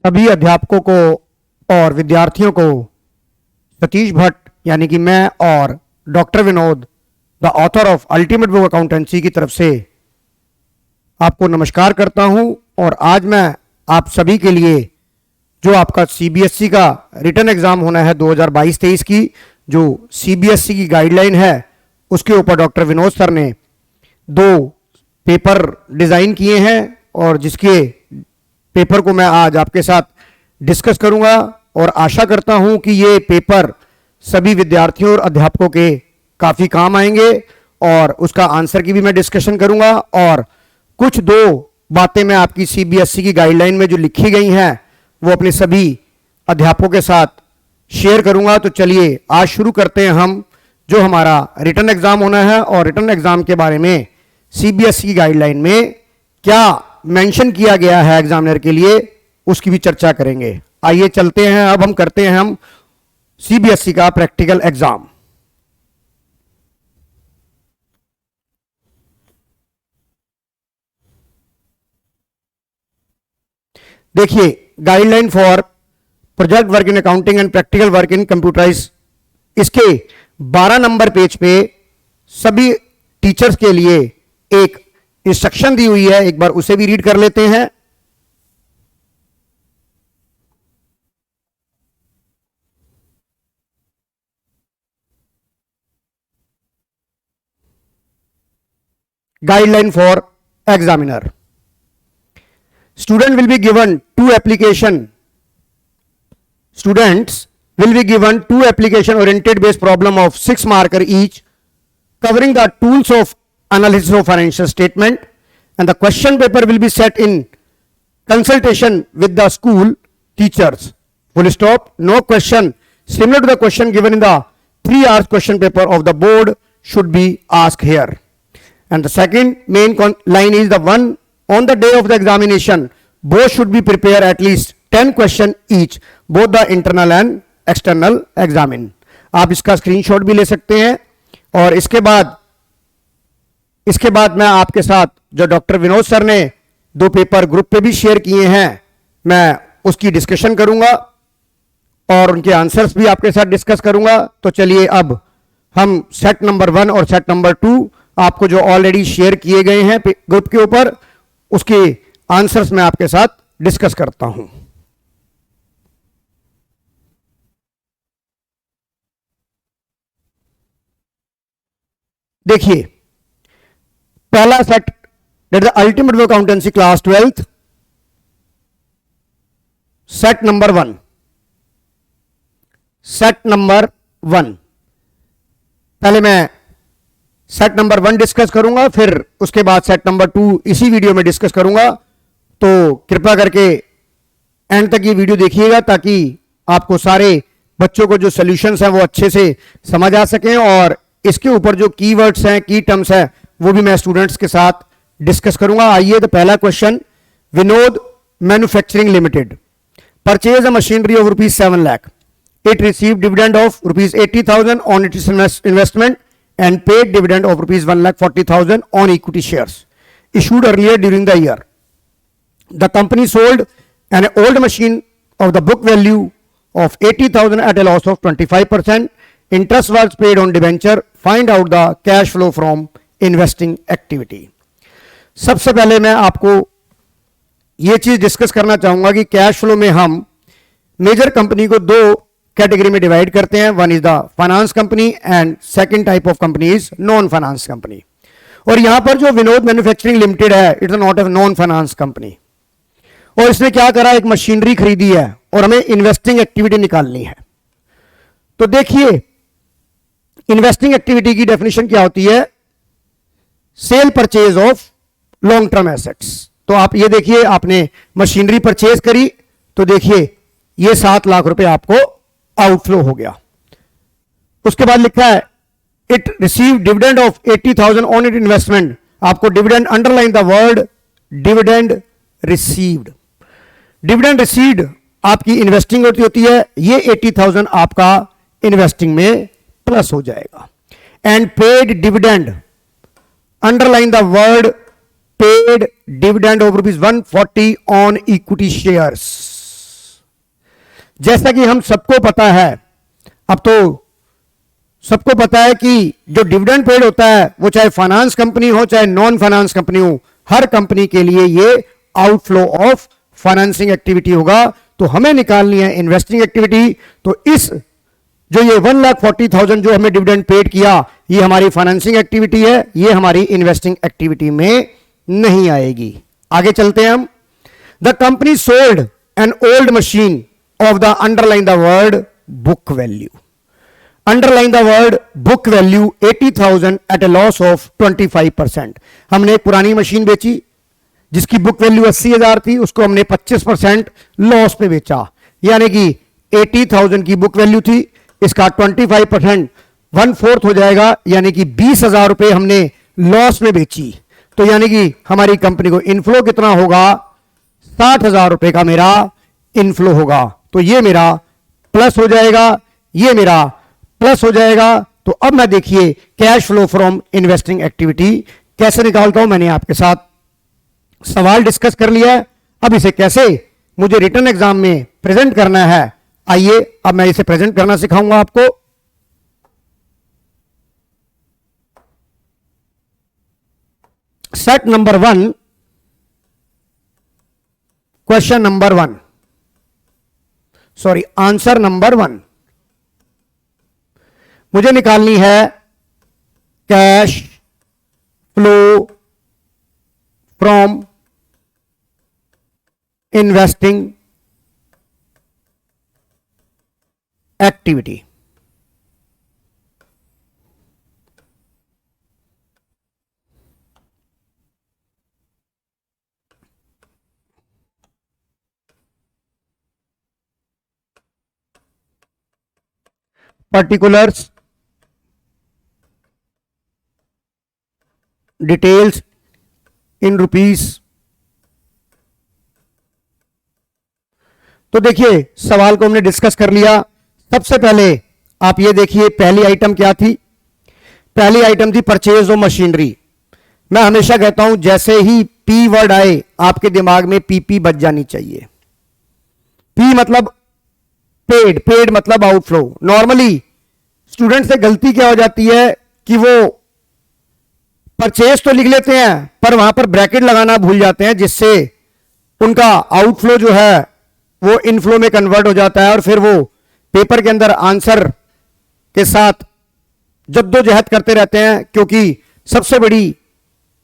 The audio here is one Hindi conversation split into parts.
सभी अध्यापकों को और विद्यार्थियों को सतीश भट्ट यानी कि मैं और doctor Vinod the author of ultimate book accountancy की तरफ से आपको नमस्कार करता हूं। और आज मैं आप सभी के लिए जो आपका सीबीएसई का रिटन एग्जाम होना है 2022-23 की, जो सीबीएसई की गाइडलाइन है, उसके ऊपर डॉक्टर विनोद सर ने 2 पेपर डिज़ाइन किए हैं और जिसके पेपर को मैं आज आपके साथ डिस्कस करूंगा। और आशा करता हूं कि ये पेपर सभी विद्यार्थियों और अध्यापकों के काफ़ी काम आएंगे और उसका आंसर की भी मैं डिस्कशन करूंगा। और कुछ 2 बातें मैं आपकी सीबीएसई की गाइडलाइन में जो लिखी गई हैं वो अपने सभी अध्यापकों के साथ शेयर करूंगा। तो चलिए आज शुरू करते हैं हम जो हमारा रिटन एग्जाम होना है और रिटन एग्जाम के बारे में सीबीएसई की गाइडलाइन में क्या मेंशन किया गया है एग्जामिनर के लिए, उसकी भी चर्चा करेंगे। आइए चलते हैं, अब हम करते हैं हम सीबीएसई का प्रैक्टिकल एग्जाम। देखिए, guideline for project work in accounting and practical work in computerise, इसके 12 नंबर पेज पे सभी टीचर्स के लिए एक इंस्ट्रक्शन दी हुई है, एक बार उसे भी रीड कर लेते हैं। Guideline for examiner. Students will be given 2 application oriented based problem of 6 marker each, covering the tools of analysis of financial statement, and the question paper will be set in consultation with the school teachers. Full stop. No question similar to the question given in the 3 hours question paper of the board should be asked here. And the second main line is the one on the day of the examination, both should be prepared at least 10 question each, both the internal and external examine. आप इसका स्क्रीनशॉट भी ले सकते हैं। और इसके बाद मैं आपके साथ जो डॉक्टर विनोद सर ने 2 पेपर ग्रुप पे भी शेयर किए हैं, मैं उसकी डिस्कशन करूंगा और उनके आंसर्स भी आपके साथ डिस्कस करूंगा। तो चलिए अब हम सेट नंबर 1 और सेट नंबर 2 आपको जो ऑलरेडी शेयर किए गए हैं ग्रुप के ऊपर, उसके आंसर्स मैं आपके साथ डिस्कस करता हूं। देखिए, पहला set that is ultimate book accountancy class 12th, set number 1। पहले मैं सेट नंबर 1 डिस्कस करूंगा, फिर उसके बाद सेट नंबर 2 इसी वीडियो में डिस्कस करूंगा। तो कृपया करके एंड तक ये वीडियो देखिएगा ताकि आपको सारे बच्चों को जो सॉल्यूशंस हैं वो अच्छे से समझ आ सकें और इसके ऊपर जो कीवर्ड्स हैं, की टर्म्स हैं, वो भी मैं स्टूडेंट्स के साथ डिस्कस करूंगा। आइए, तो पहला question, Vinod manufacturing limited purchase a machinery of ₹7 lakh, it receive dividend of ₹80,000 on it's investment and paid dividend of ₹1,40,000 on equity shares issued earlier during the year. The company sold an old machine of the book value of 80,000 at a loss of 25%. Interest was paid on debenture. Find out the cash flow from investing activity. सबसे पहले मैं आपको ये चीज डिस्कस करना चाहूंगा कि कैश फ्लो में हम मेजर कंपनी को 2 कैटेगरी में डिवाइड करते हैं। One is the finance company and second type of company is non finance company. और यहां पर जो विनोद मैन्युफैक्चरिंग लिमिटेड है, it's not a non finance company, और इसने क्या करा, एक मशीनरी खरीदी है और हमें इन्वेस्टिंग एक्टिविटी निकालनी है। तो देखिए, इन्वेस्टिंग एक्टिविटी की डेफिनेशन क्या होती है, cell purchase of long term assets. तो आप ये देखिए, आपने मशीनरी परचेज करी, तो देखिए ये 7 लाख रुपए आपको आउटफ्लो हो गया। उसके बाद लिखा है it receive dividend of 80,000 on it investment. आपको dividend, underline the word dividend received. Dividend received आपकी इन्वेस्टिंग होती है, ये 80,000 आपका इन्वेस्टिंग में प्लस हो जाएगा। And paid dividend, underline the word paid dividend of ₹140 on equity shares. जैसा कि हम सबको पता है, अब तो सबको पता है कि जो डिविडेंड पेड होता है वो चाहे फाइनेंस कंपनी हो चाहे नॉन फाइनेंस कंपनी हो, हर कंपनी के लिए ये आउटफ्लो ऑफ फाइनेंसिंग एक्टिविटी होगा। तो हमें निकालनी है इन्वेस्टिंग एक्टिविटी। तो इस जो ये 1,40,000 जो हमें डिविडेंड पेड किया, ये हमारी फाइनेंसिंग एक्टिविटी है, ये हमारी इन्वेस्टिंग एक्टिविटी में नहीं आएगी। आगे चलते हैं हम। The company sold an old machine of the underline the word book value. Underline the word book value 80,000 at a loss of 25%। हमने एक पुरानी मशीन बेची जिसकी बुक वैल्यू 80,000 थी, उसको हमने 25% लॉस पे बेचा, यानी कि 80,000 की बुक वैल्यू थी, इसका 25% 1/4 हो जाएगा, यानी कि 20,000 रुपए हमने लॉस में बेची। तो यानी कि हमारी कंपनी को इनफ्लो कितना होगा, 60,000 रुपए का मेरा इनफ्लो होगा। तो ये मेरा प्लस हो जाएगा, ये मेरा प्लस हो जाएगा। तो अब मैं देखिए cash flow from investing activity कैसे निकालता हूं। मैंने आपके साथ सवाल डिस्कस कर लिया है, अब इसे कैसे मुझे रिटर्न एग्जाम में प्रेजेंट करना है, आइए अब मैं इसे प्रेजेंट करना सिखाऊंगा आपको। Set number 1, question number 1, sorry answer number 1, मुझे निकालनी है cash flow from investing activity. particulars, details in rupees। तो देखिए सवाल को हमने डिस्कस कर लिया। सबसे पहले आप ये देखिए पहली आइटम क्या थी, पहली आइटम थी परचेज ऑफ मशीनरी। मैं हमेशा कहता हूं जैसे ही पी वर्ड आए आपके दिमाग में पीपी बच जानी चाहिए। पी मतलब पेड, पेड मतलब आउटफ्लो। नॉर्मली स्टूडेंट से गलती क्या हो जाती है कि वो परचेज तो लिख लेते हैं पर वहां पर ब्रैकेट लगाना भूल जाते हैं, जिससे उनका आउटफ्लो जो है वो इनफ्लो में कन्वर्ट हो जाता है और फिर वो पेपर के अंदर आंसर के साथ जद्दोजहद करते रहते हैं। क्योंकि सबसे बड़ी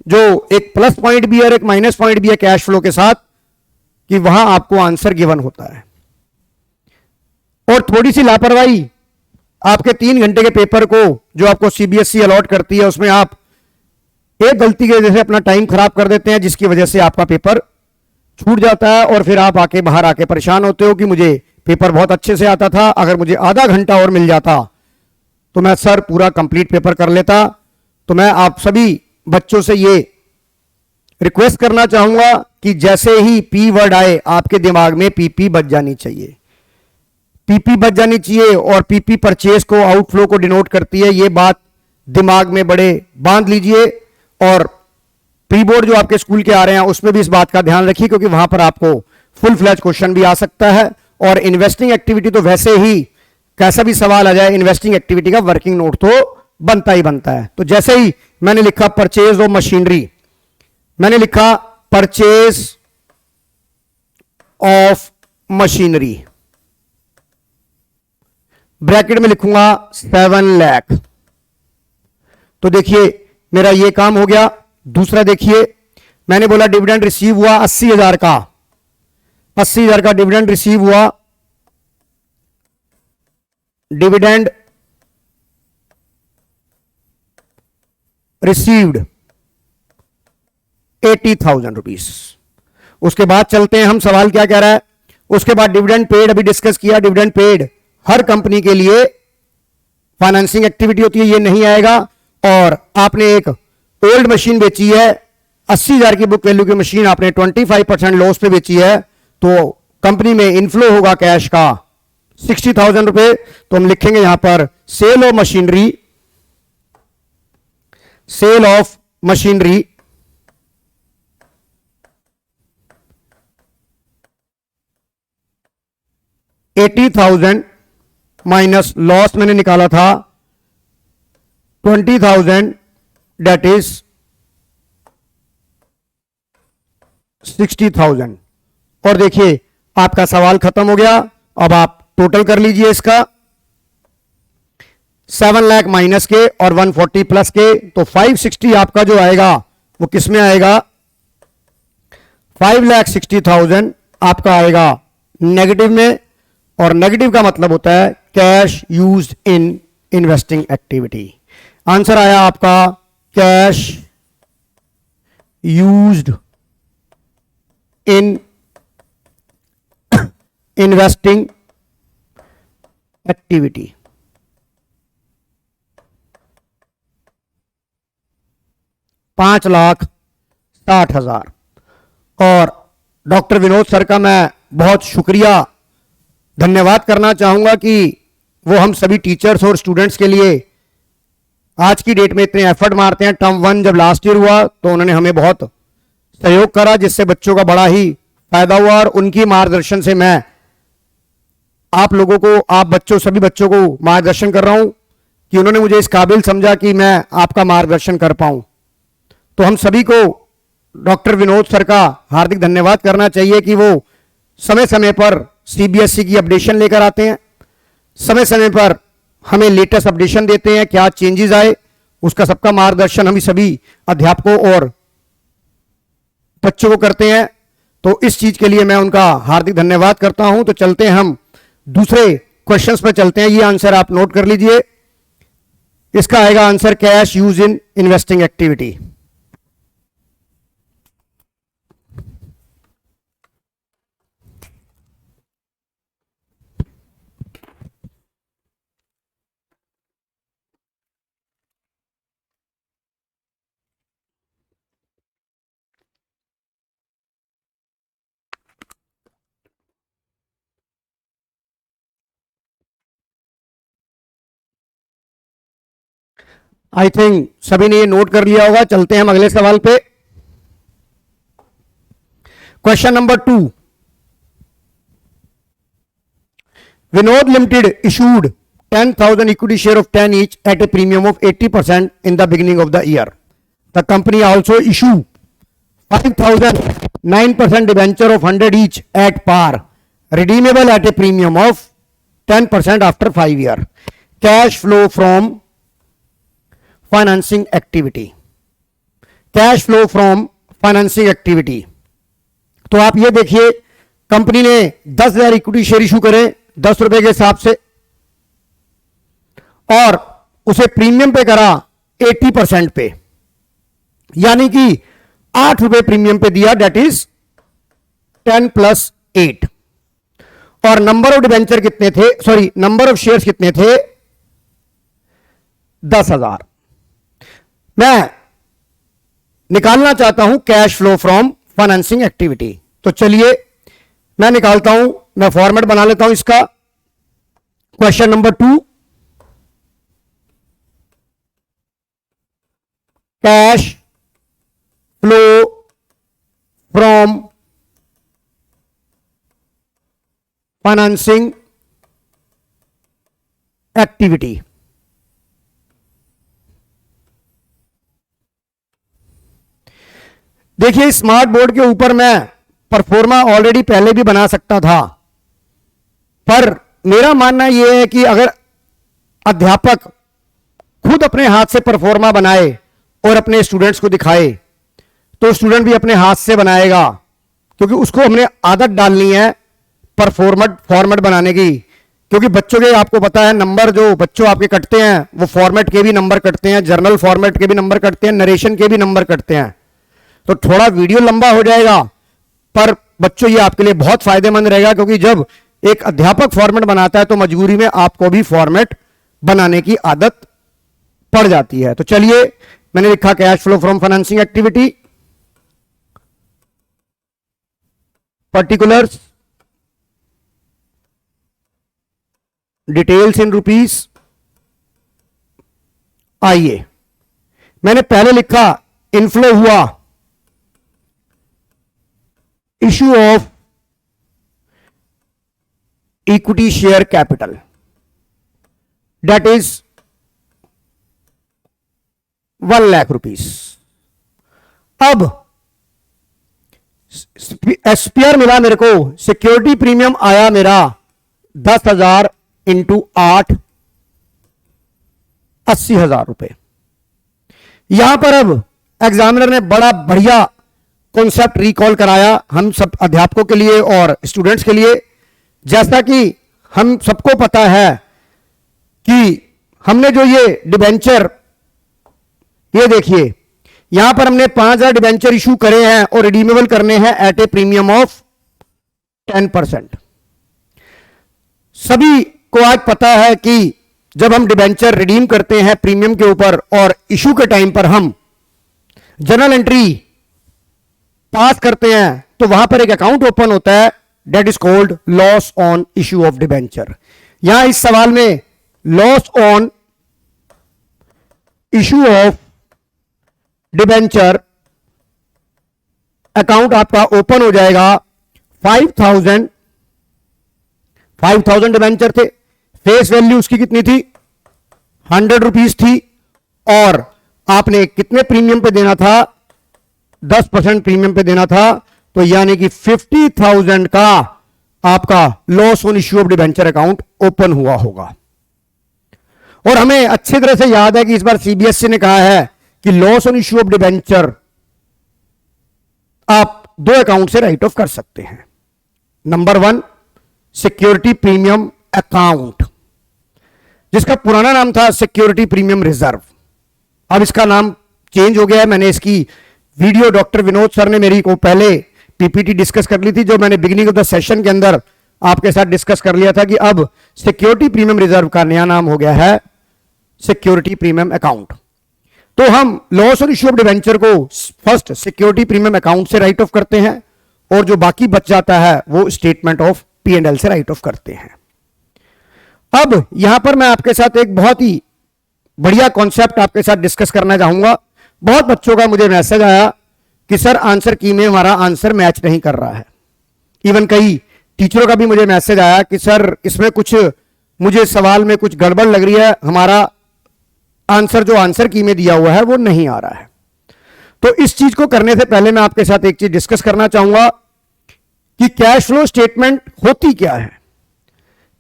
जो एक प्लस पॉइंट भी है और एक माइनस पॉइंट भी है कैश फ्लो के साथ कि वहां आपको आंसर गिवन होता है। और थोड़ी सी लापरवाही आपके 3 घंटे के पेपर को जो आपको सीबीएसई अलॉट करती है उसमें आप एक गलती की वजह से अपना टाइम खराब कर देते हैं, जिसकी वजह से आपका पेपर छूट जाता है और फिर आप आके बाहर आके परेशान होते हो कि मुझे पेपर बहुत अच्छे से आता था, अगर मुझे आधा घंटा और मिल जाता तो मैं सर पूरा कंप्लीट पेपर कर लेता। तो मैं आप सभी बच्चों से ये रिक्वेस्ट करना चाहूंगा कि जैसे ही पी वर्ड आए आपके दिमाग में पीपी बच जानी चाहिए, पीपी बच जानी चाहिए। और पीपी परचेज को, आउटफ्लो को डिनोट करती है, ये बात दिमाग में बड़े बांध लीजिए। और प्री बोर्ड जो आपके स्कूल के आ रहे हैं उसमें भी इस बात का ध्यान रखिए, क्योंकि वहां पर आपको फुल फ्लैज क्वेश्चन भी आ सकता है। और इन्वेस्टिंग एक्टिविटी तो वैसे ही कैसा भी सवाल आ जाए, इन्वेस्टिंग एक्टिविटी का वर्किंग नोट तो बनता ही बनता है। तो जैसे ही मैंने लिखा परचेज ऑफ मशीनरी, मैंने लिखा परचेज ऑफ मशीनरी, ब्रैकेट में लिखूंगा 7 लाख। तो देखिए मेरा ये काम हो गया। दूसरा देखिए मैंने बोला डिविडेंड रिसीव हुआ 80,000 का, 80,000 का डिविडेंड रिसीव हुआ, डिविडेंड रिसीव्ड 80,000 रुपीज। उसके बाद चलते हैं हम, सवाल क्या कह रहा है। उसके बाद डिविडेंड पेड अभी डिस्कस किया, डिविडेंड पेड हर कंपनी के लिए फाइनेंसिंग एक्टिविटी होती है, ये नहीं आएगा। और आपने एक ओल्ड मशीन बेची है, 80,000 की बुक वैल्यू की मशीन आपने 25% लॉस पे बेची है, तो कंपनी में इनफ्लो होगा कैश का 60,000 रुपए। तो हम लिखेंगे यहां पर sale of machinery, sale of machinery 80,000 minus loss मैंने निकाला था 20,000, डेट इज 60,000। और देखिए आपका सवाल खत्म हो गया। अब आप टोटल कर लीजिए इसका, 7 लाख माइनस के और 140 प्लस के, तो 560 आपका जो आएगा वो किस में आएगा, 5,60,000 आपका आएगा नेगेटिव में। और नेगेटिव का मतलब होता है cash used in investing activity. Answer आया आपका cash used in investing activity. $5,60,000। और डॉक्टर विनोद सर का मैं बहुत शुक्रिया धन्यवाद करना चाहूंगा कि वो हम सभी टीचर्स और स्टूडेंट्स के लिए आज की डेट में इतने एफर्ट मारते हैं। टर्म 1 जब लास्ट ईयर हुआ तो उन्होंने हमें बहुत सहयोग करा, जिससे बच्चों का बड़ा ही फायदा हुआ। और उनकी मार्गदर्शन से मैं आप लोगों को, आप बच्चों, सभी बच्चों को मार्गदर्शन कर रहा हूं कि उन्होंने मुझे इस काबिल समझा कि मैं आपका मार्गदर्शन कर पाऊं। तो हम सभी को डॉक्टर विनोद सर का हार्दिक धन्यवाद करना चाहिए कि वो समय समय पर सीबीएसई की अपडेशन लेकर आते हैं, समय समय पर हमें लेटेस्ट अपडेशन देते हैं, क्या चेंजेस आए उसका सबका मार्गदर्शन हम सभी अध्यापकों और बच्चों को करते हैं। तो इस चीज के लिए मैं उनका हार्दिक धन्यवाद करता हूं। तो चलते हैं हम दूसरे क्वेश्चंस पर चलते हैं। ये आंसर आप नोट कर लीजिए, इसका आएगा answer cash use in investing activity. I think सभी ने ये नोट कर लिया होगा। चलते हैं हम अगले सवाल पे। Question number 2, Vinod limited issued 10,000 equity share of 10 each at a premium of 80% in the beginning of the year. The company also issue 5,000 9% debenture of 100 each at par, redeemable at a premium of 10% after 5 years. Cash flow from financing activity, cash flow from financing activity. तो आप ये देखिए, कंपनी ने 10,000 इक्विटी शेयर इशू करे 10 रुपए के हिसाब से और उसे प्रीमियम पे करा 80% पे, यानी कि 8 रुपए प्रीमियम पे दिया, डेट इज 10 + 8। और नंबर ऑफ डिबेंचर कितने थे, सॉरी नंबर ऑफ शेयर्स कितने थे, 10,000। मैं निकालना चाहता हूं cash flow from financing activity. तो चलिए मैं निकालता हूं, मैं फॉर्मेट बना लेता हूं इसका। Question number 2, cash flow from financing activity. देखिए स्मार्ट बोर्ड के ऊपर मैं परफॉर्मा ऑलरेडी पहले भी बना सकता था, पर मेरा मानना यह है कि अगर अध्यापक खुद अपने हाथ से परफॉर्मा बनाए और अपने स्टूडेंट्स को दिखाए तो स्टूडेंट भी अपने हाथ से बनाएगा, क्योंकि उसको हमने आदत डालनी है फॉर्मेट बनाने की। क्योंकि बच्चों के, आपको पता है, नंबर जो बच्चों आपके कटते हैं वो फॉर्मेट के भी नंबर कटते हैं, जर्नल फॉर्मेट के भी नंबर कटते हैं, नरेशन के भी नंबर कटते हैं। तो थोड़ा वीडियो लंबा हो जाएगा, पर बच्चों ये आपके लिए बहुत फायदेमंद रहेगा, क्योंकि जब एक अध्यापक फॉर्मेट बनाता है तो मजबूरी में आपको भी फॉर्मेट बनाने की आदत पड़ जाती है। तो चलिए मैंने लिखा cash flow from financing activity, particulars, details in rupees. आइए मैंने पहले लिखा इनफ्लो हुआ, issue of equity share capital, that is 1 lakh rupees. अब एसपीआर मिला मेरे को, सिक्योरिटी प्रीमियम आया मेरा 10,000 इंटू 8, 80,000 रुपए। यहां पर अब एग्जामिनर ने बड़ा बढ़िया कॉन्सेप्ट रिकॉल कराया हम सब अध्यापकों के लिए और स्टूडेंट्स के लिए। जैसा कि हम सबको पता है कि हमने जो ये डिबेंचर, ये देखिए यहां पर हमने 5,000 डिबेंचर इशू करे हैं और रिडीमेबल करने हैं एट ए प्रीमियम ऑफ 10%। सभी को आज पता है कि जब हम डिबेंचर रिडीम करते हैं प्रीमियम के ऊपर और इशू के टाइम पर हम जर्नल एंट्री पास करते हैं तो वहां पर एक अकाउंट ओपन होता है, date is called loss on issue of debenture. यहां इस सवाल में loss on issue of debenture account आपका ओपन हो जाएगा। 5,000 डिबेंचर थे, फेस वैल्यू उसकी कितनी थी, 100 रुपीज थी, और आपने कितने प्रीमियम पे देना था, 10% प्रीमियम पे देना था, तो यानी कि 50,000 का आपका loss on issue of debenture account open हुआ होगा। और हमें अच्छी तरह से याद है कि इस बार सीबीएसई ने कहा है कि loss on issue of debenture आप 2 अकाउंट से राइट ऑफ कर सकते हैं। नंबर 1 सिक्योरिटी प्रीमियम अकाउंट, जिसका पुराना नाम था सिक्योरिटी प्रीमियम रिजर्व, अब इसका नाम चेंज हो गया है। मैंने इसकी वीडियो डॉक्टर विनोद सर ने मेरी को पहले पीपीटी डिस्कस कर ली थी, जो मैंने बिगिनिंग ऑफ द सेशन के अंदर आपके साथ डिस्कस कर लिया था कि अब सिक्योरिटी प्रीमियम रिजर्व का नया नाम हो गया है सिक्योरिटी प्रीमियम अकाउंट। तो हम loss on issue of debenture को फर्स्ट सिक्योरिटी प्रीमियम अकाउंट से राइट ऑफ करते हैं और जो बाकी बच जाता है वो स्टेटमेंट ऑफ P&L से राइट ऑफ करते हैं। अब यहां पर मैं आपके साथ एक बहुत ही बढ़िया कॉन्सेप्ट आपके साथ डिस्कस करना चाहूंगा। बहुत बच्चों का मुझे मैसेज आया कि सर आंसर की में हमारा आंसर मैच नहीं कर रहा है। इवन कई टीचरों का भी मुझे मैसेज आया कि सर इसमें कुछ मुझे सवाल में कुछ गड़बड़ लग रही है, हमारा आंसर जो आंसर की में दिया हुआ है वो नहीं आ रहा है। तो इस चीज को करने से पहले मैं आपके साथ एक चीज डिस्कस करना चाहूंगा कि कैश फ्लो स्टेटमेंट होती क्या है।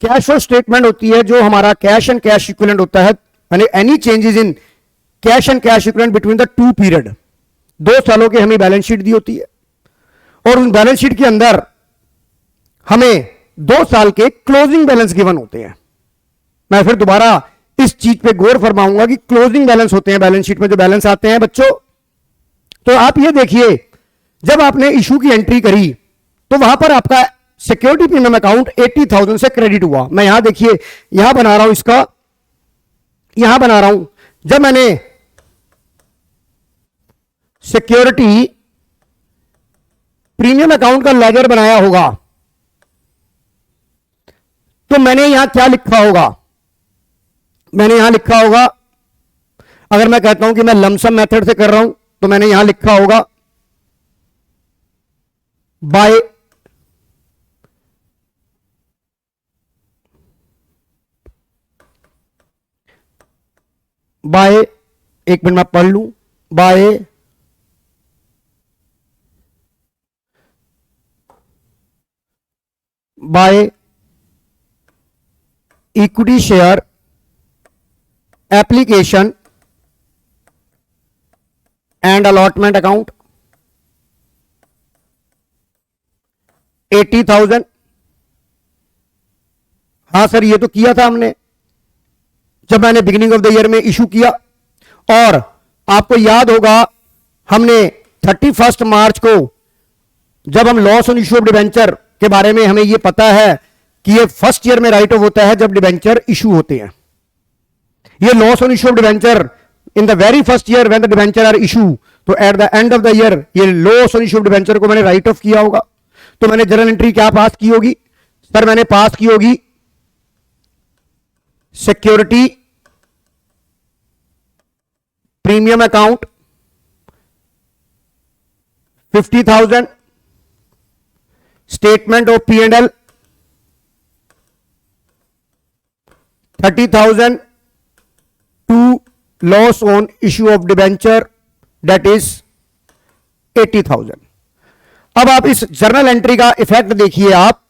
कैश फ्लो स्टेटमेंट होती है जो हमारा कैश एंड कैश इक्विवेलेंट होता है, यानी any changes in cash and cash equivalent between the 2 period, 2 सालों की हमें बैलेंस शीट दी होती है और उन बैलेंस शीट के अंदर हमें 2 साल के क्लोजिंग बैलेंस गिवन होते हैं। मैं फिर दोबारा इस चीज पे गौर फरमाऊंगा कि क्लोजिंग बैलेंस होते हैं बैलेंस शीट में जो बैलेंस आते हैं बच्चों। तो आप ये देखिए, जब आपने इशू की एंट्री करी तो वहां पर आपका सिक्योरिटी प्रीमियम अकाउंट 80,000 से क्रेडिट हुआ। मैं यहां देखिए, यहां बना रहा हूं इसका, यहां बना रहा हूं, जब मैंने सिक्योरिटी प्रीमियम अकाउंट का लेजर बनाया होगा तो मैंने यहां क्या लिखा होगा, मैंने यहां लिखा होगा, अगर मैं कहता हूं कि मैं लमसम मेथड से कर रहा हूं तो मैंने यहां लिखा होगा बाय एक मिनट मैं पढ़ लूं, by equity share application and allotment account 80,000। हां सर ये तो किया था हमने जब मैंने बिगिनिंग ऑफ द ईयर में इशू किया, और आपको याद होगा हमने 31 मार्च को जब हम loss on issue of debenture के बारे में हमें यह पता है कि ये फर्स्ट ईयर में राइट ऑफ होता है जब डिबेंचर इशू होते हैं। ये loss on issue of debenture in the very first year when the debenture are issue, तो at the end of the year ये loss on issue of debenture को मैंने राइट ऑफ किया होगा। तो मैंने जर्नल एंट्री क्या पास की होगी सर, मैंने पास की होगी security premium account 50,000, statement of P&L 30,000 to loss on issue of debenture that is 80,000। अब आप इस जर्नल एंट्री का इफेक्ट देखिए। आप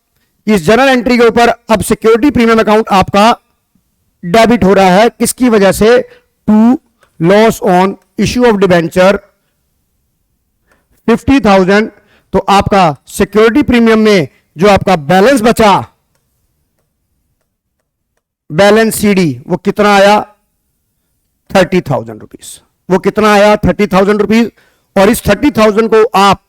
इस जर्नल एंट्री के ऊपर अब सिक्योरिटी प्रीमियम अकाउंट आपका डेबिट हो रहा है, किसकी वजह से? To loss on issue of debenture 50,000। तो आपका सिक्योरिटी प्रीमियम में जो आपका बैलेंस बचा, बैलेंस सीडी, वो कितना आया? 30,000 रुपीज। वो कितना आया? 30,000 रुपीज। और इस 30,000 को आप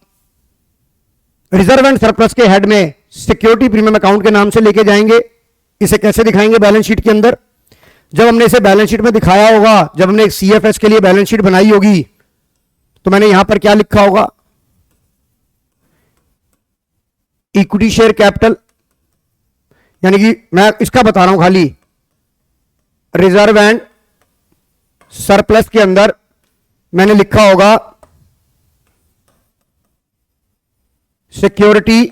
रिजर्व एंड सरप्लस के हेड में सिक्योरिटी प्रीमियम अकाउंट के नाम से लेके जाएंगे। इसे कैसे दिखाएंगे बैलेंस शीट के अंदर? जब हमने इसे बैलेंस शीट में दिखाया होगा, जब हमने एक सीएफएस के लिए बैलेंस शीट बनाई होगी, तो मैंने यहां पर क्या लिखा होगा? इक्विटी शेयर कैपिटल, यानी कि मैं इसका बता रहा हूं खाली, रिजर्व एंड सरप्लस के अंदर मैंने लिखा होगा सिक्योरिटी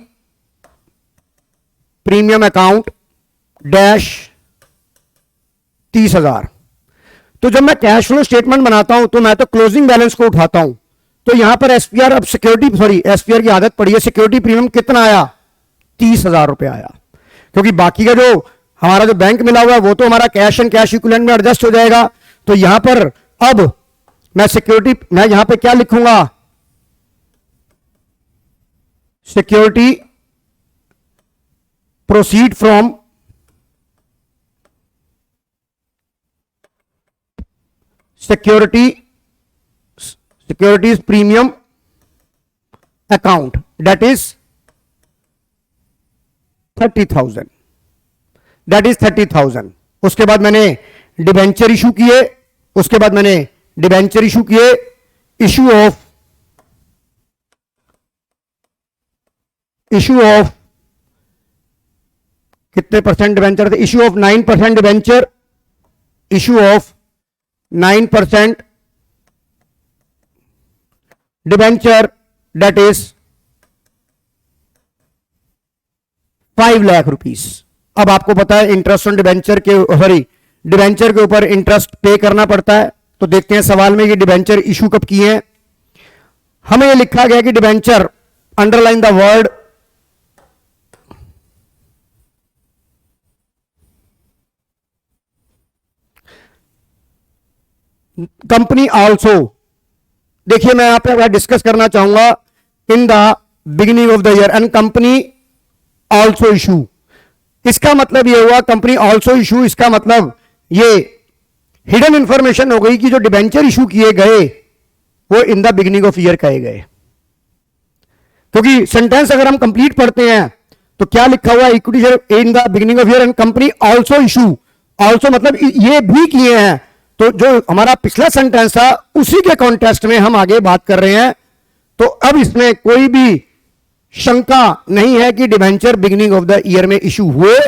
प्रीमियम अकाउंट डैश 30,000। तो जब मैं कैश फ्लो स्टेटमेंट बनाता हूं तो मैं तो क्लोजिंग बैलेंस को उठाता हूं। तो यहां पर एसपीआर, अब एसपीआर की आदत पड़ी है, सिक्योरिटी प्रीमियम कितना आया? 30,000 रुपए आया। क्योंकि बाकी का जो हमारा जो बैंक मिला हुआ है वो तो हमारा कैश एंड कैश इक्विवेलेंट में एडजस्ट हो जाएगा। तो यहां पर अब मैं यहां पे क्या लिखूंगा? Security proceed from securities premium account that is 30,000। उसके बाद मैंने डिबेंचर इशू किए, इशू ऑफ कितने परसेंट डिबेंचर थे? Issue of 9% debenture, issue of 9% debenture that is 5 lakh rupees. अब आपको पता है इंटरेस्ट ऑन डिबेंचर के ऊपर इंटरेस्ट पे करना पड़ता है। तो देखते हैं सवाल में कि डिबेंचर इशू कब किए हैं। हमें यह लिखा गया कि debenture, underline the word company also. देखिए मैं यहां पर डिस्कस करना चाहूंगा in the beginning of the year and company also issue. इसका मतलब यह हुआ कंपनी ऑल्सो इशू, इसका मतलब ये हिडन इंफॉर्मेशन हो गई कि जो डिबेंचर इशू किए गए वो in the beginning of year कहे गए। क्योंकि सेंटेंस अगर हम कंप्लीट पढ़ते हैं तो क्या लिखा हुआ? Equity share in the beginning of year and company also issue. Also मतलब ये भी किए हैं। तो जो हमारा पिछला सेंटेंस था उसी के कॉन्टेक्स्ट में हम आगे बात कर रहे हैं। तो अब इसमें कोई भी शंका नहीं है कि debenture beginning of the year में इशू हुए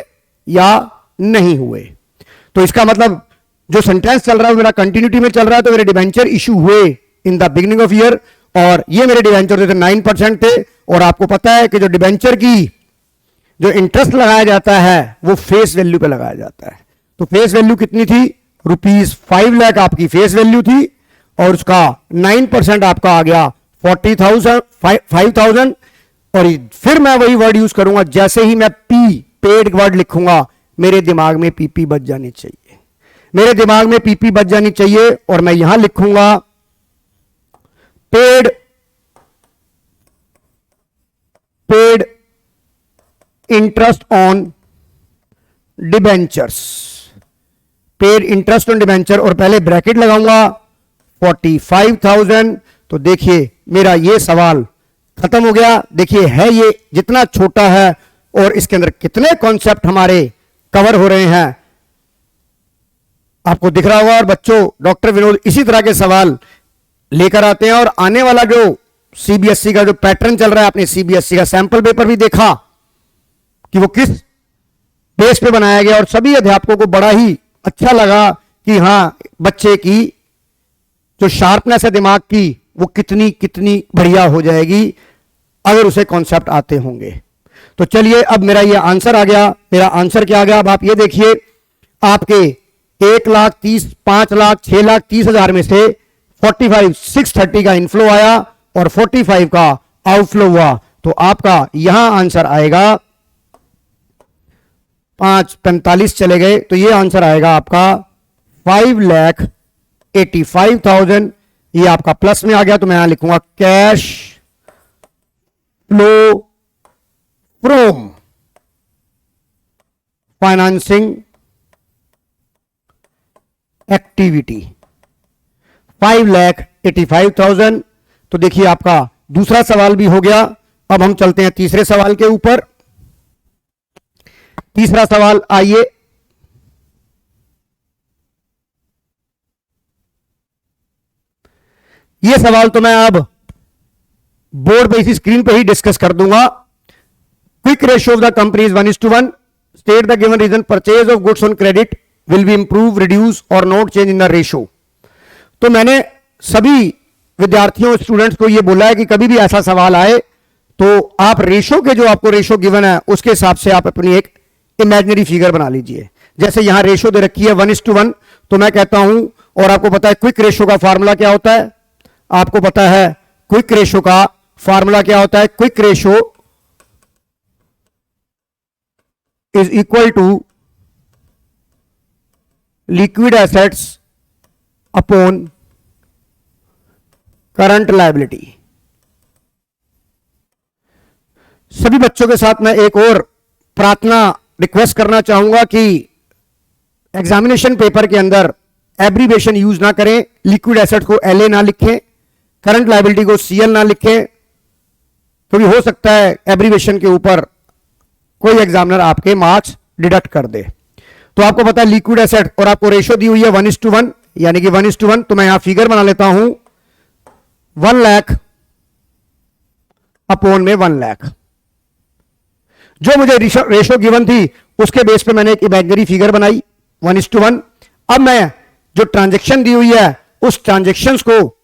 या नहीं हुए। तो इसका मतलब जो सेंटेंस चल रहा है मेरा कंटिन्यूटी में चल रहा है। तो मेरे डिबेंचर इशू हुए in the beginning of year, और ये मेरे डिबेंचर थे 9% थे। और आपको पता है कि जो डिबेंचर की जो इंटरेस्ट लगाया जाता है वो फेस वैल्यू पे लगाया जाता है। तो फेस वैल्यू कितनी थी? ₹5 लाख आपकी फेस वैल्यू थी, और उसका 9% आपका आ गया 5,000। और फिर मैं वही वर्ड यूज करूंगा, जैसे ही मैं पेड वर्ड लिखूंगा मेरे दिमाग में पीपी बच जानी चाहिए, और मैं यहां लिखूंगा पेड इंटरेस्ट ऑन डिबेंचर्स, और पहले ब्रैकेट लगाऊंगा 45,000। तो देखिए मेरा ये सवाल खत्म हो गया। देखिए है ये जितना छोटा है और इसके अंदर कितने कॉन्सेप्ट हमारे कवर हो रहे हैं आपको दिख रहा होगा। और बच्चों, डॉक्टर विनोद इसी तरह के सवाल लेकर आते हैं, और आने वाला जो सीबीएसई का जो पैटर्न चल रहा है, आपने सीबीएसई का सैंपल पेपर भी देखा कि वो किस बेस पे बनाया गया, और सभी अध्यापकों को बड़ा ही अच्छा लगा कि हां बच्चे की जो शार्पनेस है दिमाग की वो कितनी बढ़िया हो जाएगी अगर उसे कॉन्सेप्ट आते होंगे। तो चलिए अब मेरा ये आंसर आ गया। मेरा आंसर क्या आ गया? अब आप ये देखिए, आपके 1,30,000, 5,00,000, 6,30,000 में से 45,630 का इनफ्लो आया और 45 का आउटफ्लो हुआ, तो आपका यहां आंसर आएगा 5,45 चले गए, तो ये आंसर आएगा आपका 5,85,000। ये आपका प्लस में आ गया, तो मैं यहां लिखूंगा cash flow from financing activity 5,85,000। तो देखिए आपका दूसरा सवाल भी हो गया। अब हम चलते हैं तीसरे सवाल के ऊपर। तीसरा सवाल आइए, यह सवाल तो मैं अब बोर्ड पे इसी स्क्रीन पे ही डिस्कस कर दूंगा। Quick ratio of the company is 1:1। State the given reason purchase of goods on credit will be improve, reduce और not change in the ratio. तो मैंने सभी विद्यार्थियों स्टूडेंट्स को यह बोला है कि कभी भी ऐसा सवाल आए तो आप रेशो के, जो आपको रेशो गिवन है उसके हिसाब से आप अपनी एक इमेजिनरी फिगर बना लीजिए। जैसे यहां रेशो दे रखी है 1:1, तो मैं कहता हूं, और आपको पता है क्विक रेशो का फार्मूला क्या होता है, आपको पता है क्विक रेशो का फार्मूला क्या होता है। Quick ratio is equal to liquid assets upon current liability. सभी बच्चों के साथ मैं एक और प्रार्थना रिक्वेस्ट करना चाहूंगा कि एग्जामिनेशन पेपर के अंदर एब्रीवेशन यूज ना करें, लिक्विड एसेट को LA ना लिखें, करंट लायबिलिटी को CL ना लिखें, क्योंकि हो सकता है एब्रीवेशन के ऊपर कोई एग्जामिनर आपके मार्क्स डिडक्ट कर दे। तो आपको पता है लिक्विड एसेट, और आपको रेशो दी हुई है 1:1, यानी कि 1:1। तो मैं यहां फिगर बना लेता हूं 1 लाख अपॉन में 1 लाख। जो मुझे रेशो गिवन थी उसके बेस पे मैंने एक इमेजिनरी फिगर बनाई 1:1। अब मैं जो ट्रांजैक्शन दी हुई है उस ट्रांजैक्शंस को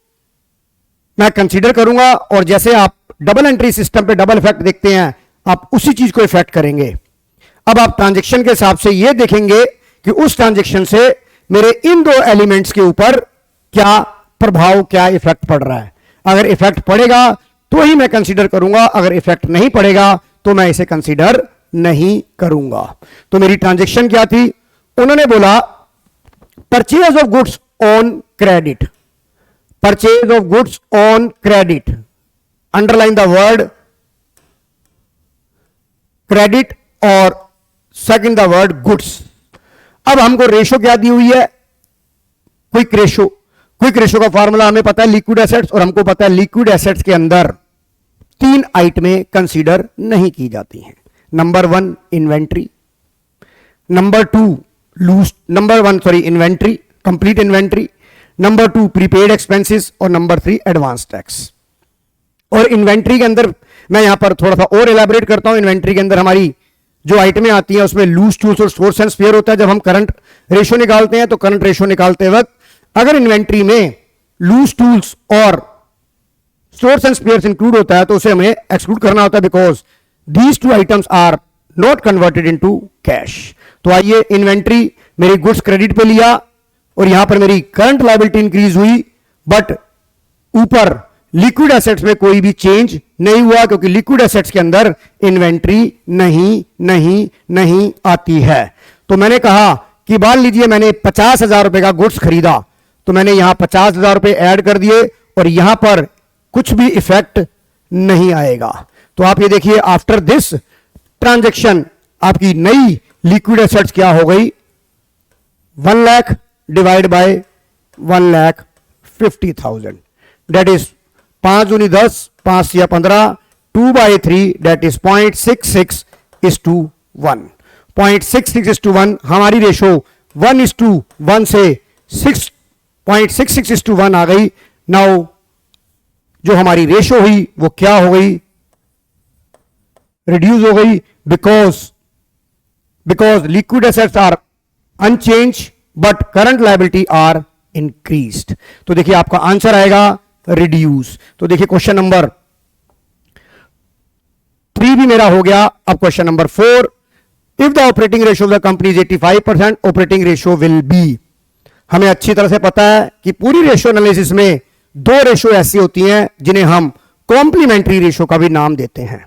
मैं कंसीडर करूंगा, और जैसे आप डबल एंट्री सिस्टम पे डबल इफेक्ट देखते हैं, आप उसी चीज को इफेक्ट करेंगे। अब आप ट्रांजैक्शन के हिसाब से यह देखेंगे कि उस ट्रांजैक्शन से मेरे इन दो एलिमेंट्स के ऊपर क्या प्रभाव, क्या इफेक्ट पड़ रहा है। अगर इफेक्ट पड़ेगा तो ही मैं कंसीडर करूंगा, अगर इफेक्ट नहीं पड़ेगा तो मैं इसे कंसीडर नहीं करूंगा। तो मेरी ट्रांजैक्शन क्या थी, उन्होंने बोला purchase of goods on credit, purchase of goods on credit, underline the word credit और सेकंड द वर्ड गुड्स। अब हमको रेशो क्या दी हुई है, क्विक रेशो। क्विक रेशो का फार्मूला हमें पता है लिक्विड एसेट्स, और हमको पता है लिक्विड एसेट्स के अंदर 3 आइटमें कंसीडर नहीं की जाती हैं। Number 1 inventory, number 1 inventory, complete inventory, number 2 prepaid expenses, और नंबर 3 एडवांस टैक्स। और इन्वेंट्री के अंदर मैं यहां पर थोड़ा सा और एलैबोरेट करता हूं। इन्वेंट्री के अंदर हमारी जो आइटमें आती हैं उसमें लूज टूल्स और स्टोर्स एंड स्पेयर होता है। जब हम करंट रेशो निकालते हैं तो करंट रेशो निकालते वक्त अगर इन्वेंट्री में लूज टूल्स और स्टोर्स एंड स्पेयर्स इंक्लूड होता है तो उसे हमें एक्सक्लूड करना होता है, because these 2 items are not converted into cash. तो आइए, इन्वेंट्री मेरी गुड्स क्रेडिट पे लिया और यहां पर मेरी करंट लायबिलिटी इंक्रीज हुई, बट ऊपर लिक्विड एसेट्स में कोई भी चेंज नहीं हुआ, क्योंकि लिक्विड एसेट्स के अंदर इन्वेंट्री नहीं आती है। तो मैंने कहा कि मान लीजिए मैंने 50,000 रुपए का गुड्स खरीदा, तो मैंने यहां 50,000 रुपए ऐड कर दिए और यहां पर कुछ भी इफेक्ट नहीं आएगा। तो आप ये देखिए, आफ्टर दिस ट्रांजैक्शन आपकी नई लिक्विड एसेट्स क्या हो गई, 1 lakh divide by 1,50,000, that is 5 दूनी 10, 5 या 15, 2/3 दैट इज 0.66:1। 0.66:1 हमारी रेशो 1:1 से 0.66:1 आ गई। नाउ जो हमारी रेशो हुई वो क्या हो गई, रिड्यूस हो गई, because liquid assets are unchanged but current liability are increased. तो देखिए आपका आंसर आएगा रिड्यूस। तो देखिए क्वेश्चन नंबर 3 भी मेरा हो गया। अब question number 4, if the operating ratio of the company is 85%, operating ratio will be. हमें अच्छी तरह से पता है कि पूरी रेशियो एनालिसिस में दो रेशियो ऐसी होती हैं जिन्हें हम कॉम्प्लीमेंट्री रेशियो का भी नाम देते हैं।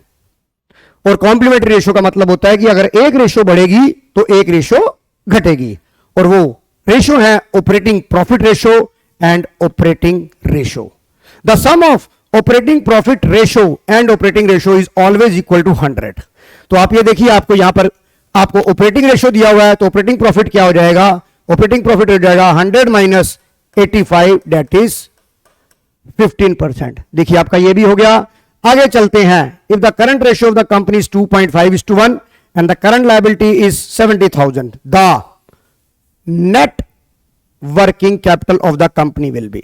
और कॉम्प्लीमेंट्री रेशियो का मतलब होता है कि अगर एक रेशियो बढ़ेगी तो एक रेशियो घटेगी, और वो रेशियो है operating profit ratio and operating ratio. The sum of operating profit ratio and operating ratio is always equal to 100। तो आप ये देखिए, आपको यहां पर आपको ऑपरेटिंग रेशियो दिया हुआ है, तो ऑपरेटिंग प्रॉफिट क्या हो जाएगा? ऑपरेटिंग प्रॉफिट हो जाएगा 100 माइनस 85, दैट इज 15%। देखिए आपका ये भी हो गया। आगे चलते हैं। If the current ratio of the company is 2.5:1 and the current liability is 70,000, the net working capital of the company will be.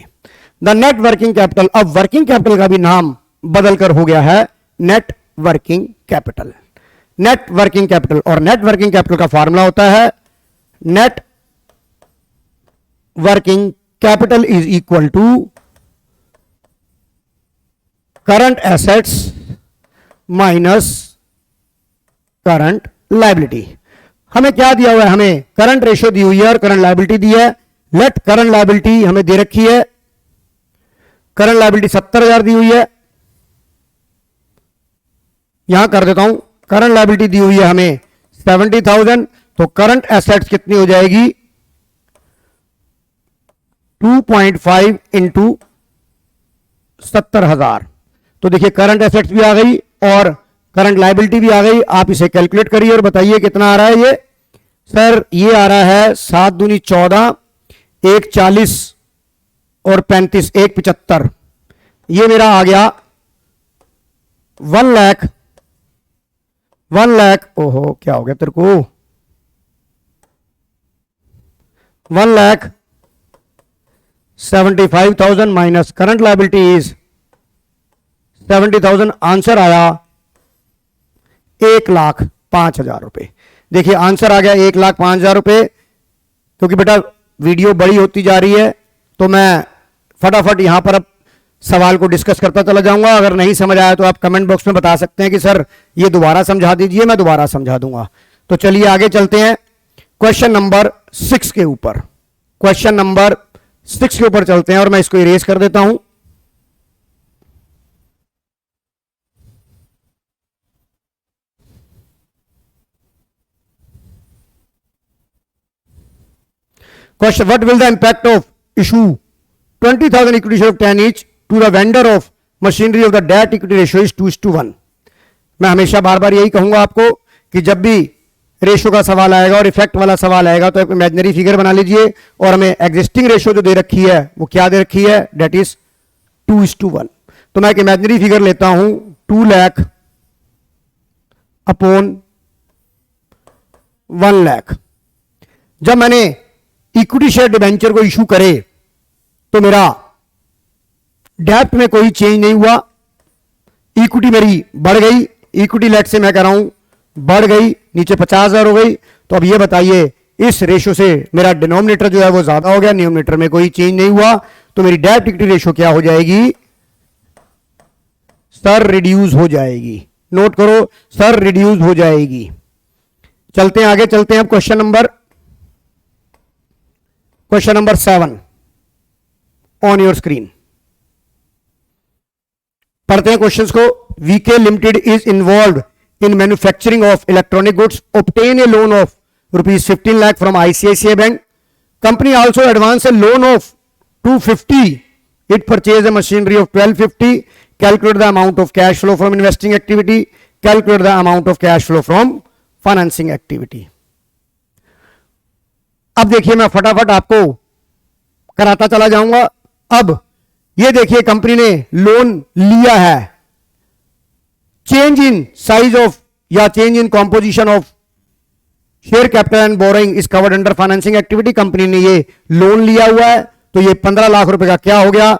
The net working capital, अब वर्किंग कैपिटल का भी नाम बदलकर हो गया है net working capital. Net working capital, और नेट वर्किंग कैपिटल का फॉर्मूला होता है net working capital is equal to current assets minus current liability. हमें क्या दिया हुआ है? हमें करंट रेशियो दी हुई है और करंट लायबिलिटी दी है। लेट करंट लायबिलिटी हमें दे रखी है, करंट लायबिलिटी 70,000 दी हुई है। यहां कर देता हूं, करंट लायबिलिटी दी हुई है हमें 70,000, तो करंट एसेट्स कितनी हो जाएगी? 2.5 इंटू 70,000। तो देखिए करंट एसेट्स भी आ गई और करंट लायबिलिटी भी आ गई। आप इसे कैलकुलेट करिए और बताइए कितना आ रहा है ये। सर ये आ रहा है 7 दूनी 14, 1 40 और 35, 1 75। ये मेरा आ गया 1 लाख। ओहो क्या हो गया तेरे को? 1,75,000 minus current liability is 70,000। Answer आया 1,05,000 रुपए। देखिए आंसर आ गया 1,05,000 रुपए। क्योंकि बेटा वीडियो बड़ी होती जा रही है तो मैं फटाफट यहां पर अब सवाल को डिस्कस करता चला जाऊंगा। अगर नहीं समझ आया तो आप कमेंट बॉक्स में बता सकते हैं कि सर ये दोबारा समझा दीजिए, मैं दोबारा समझा दूंगा। तो चलिए आगे चलते हैं क्वेश्चन नंबर 6 के ऊपर। क्वेश्चन नंबर 6 के ऊपर चलते हैं और मैं इसको इरेज कर देता हूं। Question: What will the impact of issue 20,000 equity share of 10 each to the vendor of machinery of the debt equity ratio is 2:1? मैं हमेशा बार बार यही कहूंगा आपको कि जब भी रेशियो का सवाल आएगा और इफेक्ट वाला सवाल आएगा तो एक इमेजिनरी फिगर बना लीजिए, और हमें एग्जिस्टिंग रेशियो जो दे रखी है वो क्या दे रखी है? Date is 2:1। तो मैं एक इमेजिनरी फिगर लेता हूं 2 लाख अपॉन 1 लाख। जब मैंने इक्विटी शेयर डिबेंचर को इशू करे तो मेरा डेप्ट में कोई चेंज नहीं हुआ, इक्विटी मेरी बढ़ गई। इक्विटी लेट से मैं कह रहा हूं बढ़ गई, नीचे 50,000 हो गई। तो अब ये बताइए इस रेशियो से मेरा डिनोमिनेटर जो है वो ज्यादा हो गया, न्यूमिनेटर में कोई चेंज नहीं हुआ, तो मेरी डेप्ट इक्विटी रेशियो क्या हो जाएगी? सर रिड्यूस हो जाएगी। नोट करो, सर रिड्यूस हो जाएगी। चलते हैं आगे, चलते हैं अब question number 7 on your screen. पढ़ते हैं क्वेश्चंस को। VK limited is involve in manufacturing of electronic goods, obtain a loan of rupees 15 lakh from ICICI Bank. Company also advance a loan of 250. It purchased a machinery of 1250. Calculate the amount of cash flow from investing activity. Calculate the amount of cash flow from financing activity. अब देखिए मैं फटाफट आपको कराता चला जाऊंगा। अब ये देखिए कंपनी ने लोन लिया है। चेंज इन साइज ऑफ या change in composition of share capital and borrowing is covered under financing activity. Company ने ये लोन लिया हुआ है तो ये 15 लाख रुपए का क्या हो गया?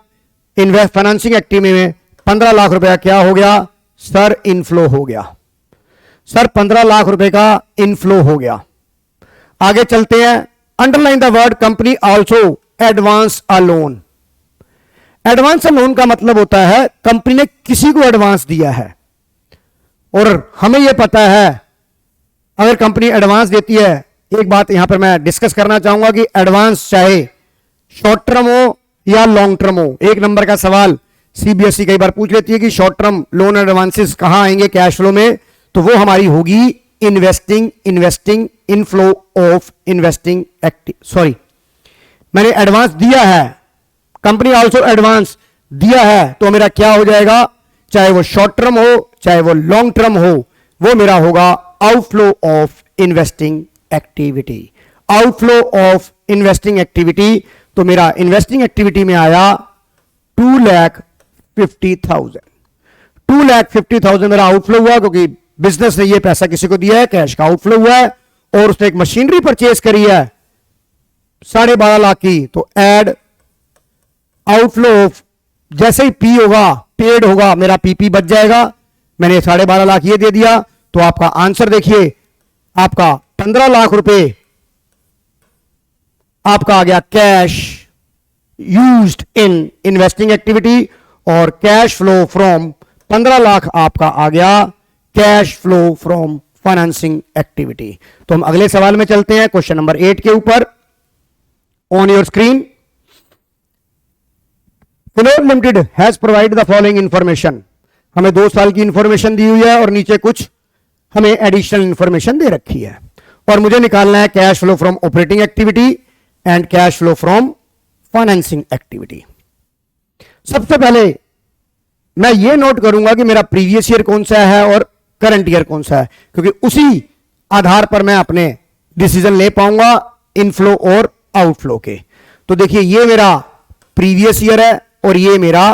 इन्वेस्ट फाइनेंसिंग एक्टिविटी में 15 लाख रुपए का क्या हो गया? सर इनफ्लो हो गया। सर 15 लाख रुपए का इनफ्लो हो गया। आगे चलते हैं। Underline the word company also advance a loan. Advance a loan का मतलब होता है कंपनी ने किसी को एडवांस दिया है, और हमें यह पता है अगर कंपनी एडवांस देती है, एक बात यहां पर मैं डिस्कस करना चाहूंगा कि एडवांस चाहे शॉर्ट टर्म हो या लॉन्ग टर्म हो, एक नंबर का सवाल सीबीएसई कई बार पूछ लेती है कि शॉर्ट टर्म लोन एडवांसेस कहां आएंगे कैश फ्लो में, तो वो हमारी होगी investing inflow of investing sorry, मैंने एडवांस दिया है, कंपनी ऑल्सो एडवांस दिया है, तो मेरा क्या हो जाएगा, चाहे वो शॉर्ट टर्म हो चाहे वो लॉन्ग टर्म हो, वो मेरा होगा outflow of investing activity. Outflow of investing activity, तो मेरा इन्वेस्टिंग एक्टिविटी में आया 2,50,000। 2,50,000 मेरा आउटफ्लो हुआ, क्योंकि बिजनेस ने ये पैसा किसी को दिया है, कैश का आउटफ्लो हुआ है, और उसने एक मशीनरी परचेज करी है 12.5 लाख की, तो एड आउटफ्लो ऑफ, जैसे ही पी होगा पेड होगा मेरा पीपी बच जाएगा, मैंने 12.5 लाख ये दे दिया, तो आपका आंसर देखिए, आपका 15 लाख रुपए आपका आ गया cash used in investing activity, और कैश फ्लो फ्रॉम 15 लाख आपका आ गया cash flow from financing activity. तो हम अगले सवाल में चलते हैं, क्वेश्चन नंबर 8 के ऊपर। On your screen, phenol limited has provide the following information. हमें 2 साल की इंफॉर्मेशन दी हुई है और नीचे कुछ हमें एडिशनल इंफॉर्मेशन दे रखी है, और मुझे निकालना है cash flow from operating activity and cash flow from financing activity. सबसे पहले मैं ये नोट करूंगा कि मेरा प्रीवियस ईयर कौन सा है और करंट ईयर कौन सा है, क्योंकि उसी आधार पर मैं अपने डिसीजन ले पाऊंगा इनफ्लो और आउटफ्लो के। तो देखिए, ये मेरा प्रीवियस ईयर है और ये मेरा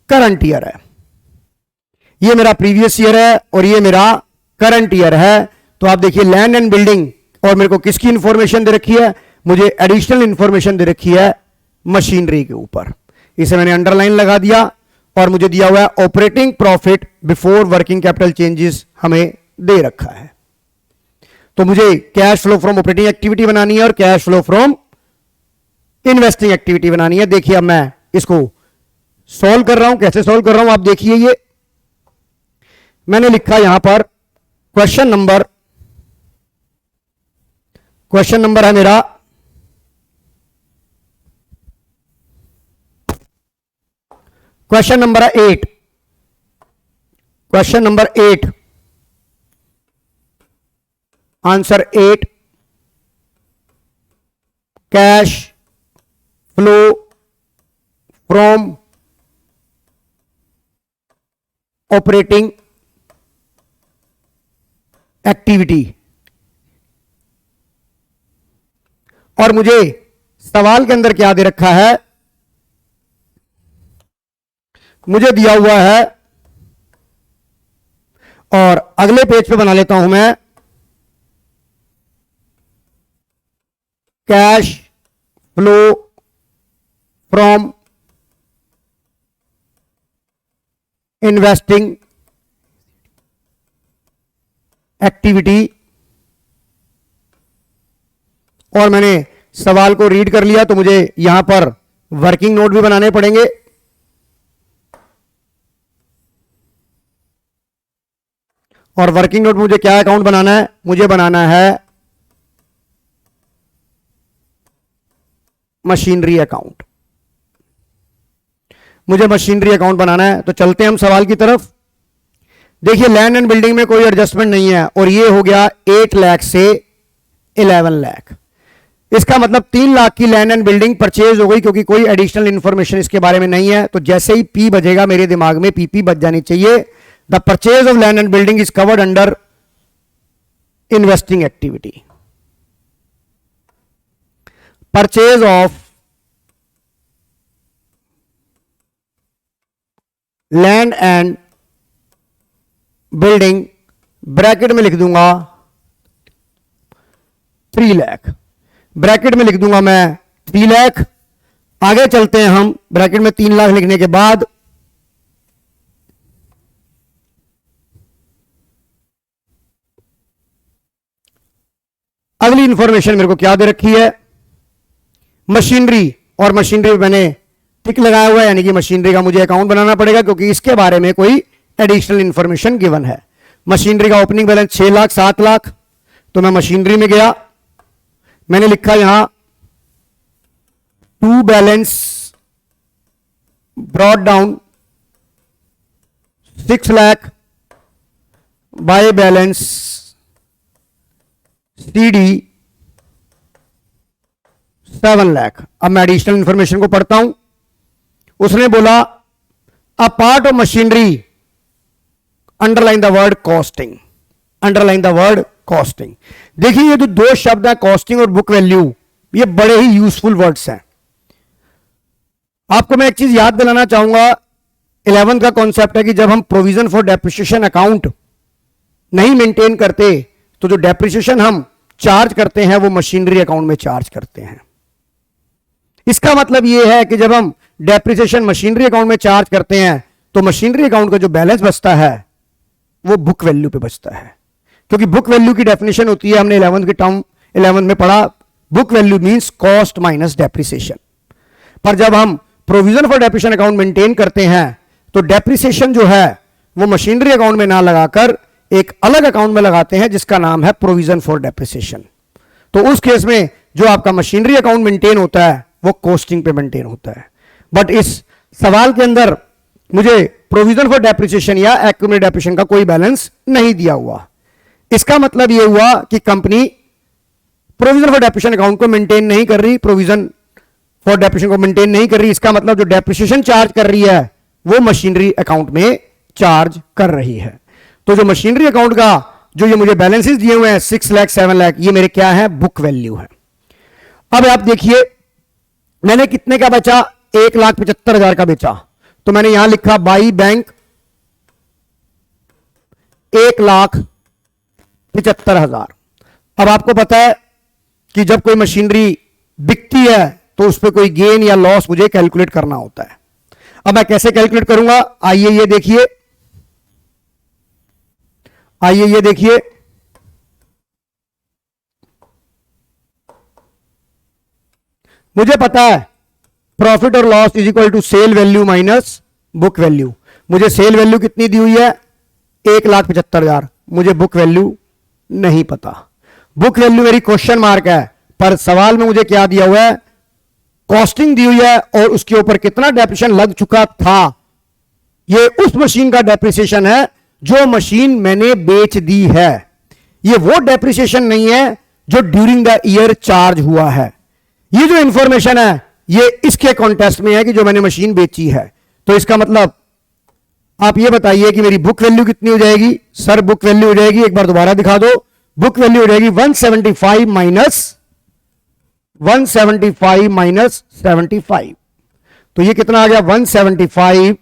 करंट ईयर है, ये मेरा प्रीवियस ईयर है और ये मेरा करंट ईयर है। तो आप देखिए, लैंड एंड बिल्डिंग, और मेरे को किसकी इंफॉर्मेशन दे रखी है, मुझे एडिशनल इंफॉर्मेशन दे रखी है मशीनरी के ऊपर, इसे मैंने अंडरलाइन लगा दिया, और मुझे दिया हुआ है operating profit before working capital changes हमें दे रखा है। तो मुझे cash flow from operating activity बनानी है और cash flow from investing activity बनानी है। देखिए, अब मैं इसको सॉल्व कर रहा हूं, कैसे सॉल्व कर रहा हूं आप देखिए। ये मैंने लिखा यहां पर क्वेश्चन नंबर है मेरा question number 8, question number 8, answer 8, cash flow from operating activity. और मुझे सवाल के अंदर क्या दे रखा है, मुझे दिया हुआ है, और अगले पेज पे बना लेता हूं मैं, cash flow from investing activity, और मैंने सवाल को रीड कर लिया, तो मुझे यहां पर वर्किंग नोट भी बनाने पड़ेंगे। और वर्किंग नोट मुझे क्या अकाउंट बनाना है, मुझे बनाना है मशीनरी अकाउंट, मुझे मशीनरी अकाउंट बनाना है। तो चलते हैं हम सवाल की तरफ। देखिए, लैंड एंड बिल्डिंग में कोई एडजस्टमेंट नहीं है, और ये हो गया 8 लाख से 11 लाख। इसका मतलब 3 लाख की लैंड एंड बिल्डिंग परचेज हो गई, क्योंकि कोई एडिशनल इंफॉर्मेशन इसके बारे में नहीं है। तो जैसे ही पी बजेगा मेरे दिमाग में पीपी बच जानी चाहिए। The purchase of land and building is covered under investing activity. Purchase of land and building, bracket में लिख दूंगा 3 लाख, ब्रैकेट में लिख दूंगा मैं 3 लाख। आगे चलते हैं हम, ब्रैकेट में 3 लाख लिखने के बाद अगली इंफॉर्मेशन मेरे को क्या दे रखी है, मशीनरी, और मशीनरी पे मैंने टिक लगाया हुआ है, यानी कि मशीनरी का मुझे अकाउंट बनाना पड़ेगा, क्योंकि इसके बारे में कोई एडिशनल इंफॉर्मेशन गिवन है। मशीनरी का ओपनिंग बैलेंस 6 लाख 7 लाख, तो मैं मशीनरी में गया, मैंने लिखा यहां to balance brought down 6 lakh by balance CD 7 lakh. अब मैं एडिशनल इंफॉर्मेशन को पढ़ता हूं। उसने बोला a part of machinery, underline the word costing, underline the word costing. देखिए ये जो दो शब्द है कॉस्टिंग और बुक वैल्यू, ये बड़े ही यूजफुल वर्ड्स हैं। आपको मैं एक चीज याद दिलाना चाहूंगा, 11th का कॉन्सेप्ट है कि जब हम प्रोविजन फॉर डेप्रिसिएशन अकाउंट नहीं मेंटेन करते तो जो डेप्रिसिएशन हम चार्ज करते हैं वो मशीनरी अकाउंट में चार्ज करते हैं। इसका मतलब यह है कि जब हम डेप्रिसिएशन मशीनरी अकाउंट में चार्ज करते हैं तो मशीनरी अकाउंट का जो बैलेंस बचता है वो बुक वैल्यू पे बचता है, क्योंकि बुक वैल्यू की डेफिनेशन होती है, हमने 11th के टर्म 11th में पढ़ा, book value means cost minus depreciation. पर जब हम provision for depreciation account maintain करते हैं तो डेप्रिसिएशन जो है वो मशीनरी अकाउंट में ना लगाकर एक अलग अकाउंट में लगाते हैं जिसका नाम है प्रोविजन फॉर डेप्रिसिएशन। तो उस केस में जो आपका मशीनरी अकाउंट मेंटेन होता है वो कॉस्टिंग पे मेंटेन होता है। बट इस सवाल के अंदर मुझे प्रोविजन फॉर डेप्रिसिएशन या एक्यूमुलेटेड डेप्रिसिएशन का कोई बैलेंस नहीं दिया हुआ। इसका मतलब यह हुआ कि company provision for depreciation account को मेंटेन नहीं कर रही, प्रोविजन फॉर डेप्रिसिएशन को मेंटेन नहीं कर रही। इसका मतलब जो डेप्रिसिएशन चार्ज कर रही है वो मशीनरी अकाउंट में चार्ज कर रही है। तो जो मशीनरी अकाउंट का जो ये मुझे बैलेंसेस दिए हुए हैं 6 लाख 7 लाख, ये मेरे क्या है, बुक वैल्यू है। अब आप देखिए मैंने कितने का बेचा, 1,75,000 का बेचा, तो मैंने यहां लिखा बाई बैंक 1,75,000। अब आपको पता है कि जब कोई मशीनरी बिकती है तो उस पर कोई गेन या लॉस मुझे कैलकुलेट करना होता है। अब मैं कैसे कैलकुलेट करूंगा, आइए ये देखिए, आइए ये देखिए, मुझे पता है प्रॉफिट और loss is equal to sale value minus book value. मुझे सेल वैल्यू कितनी दी हुई है, 1,75,000, मुझे बुक वैल्यू नहीं पता। बुक वैल्यू मेरी क्वेश्चन मार्क है, पर सवाल में मुझे क्या दिया हुआ है, कॉस्टिंग दी हुई है और उसके ऊपर कितना डेप्रिसिएशन लग चुका था। ये उस मशीन का डेप्रिसिएशन है जो मशीन मैंने बेच दी है। ये वो डेप्रिसिएशन नहीं है जो ड्यूरिंग द ईयर चार्ज हुआ है। ये जो इंफॉर्मेशन है ये इसके कॉन्टेक्स्ट में है कि जो मैंने मशीन बेची है। तो इसका मतलब आप ये बताइए कि मेरी बुक वैल्यू कितनी हो जाएगी। सर बुक वैल्यू हो जाएगी, एक बार दोबारा दिखा दो, बुक वैल्यू हो जाएगी 175 माइनस 75। तो ये कितना आ गया, 175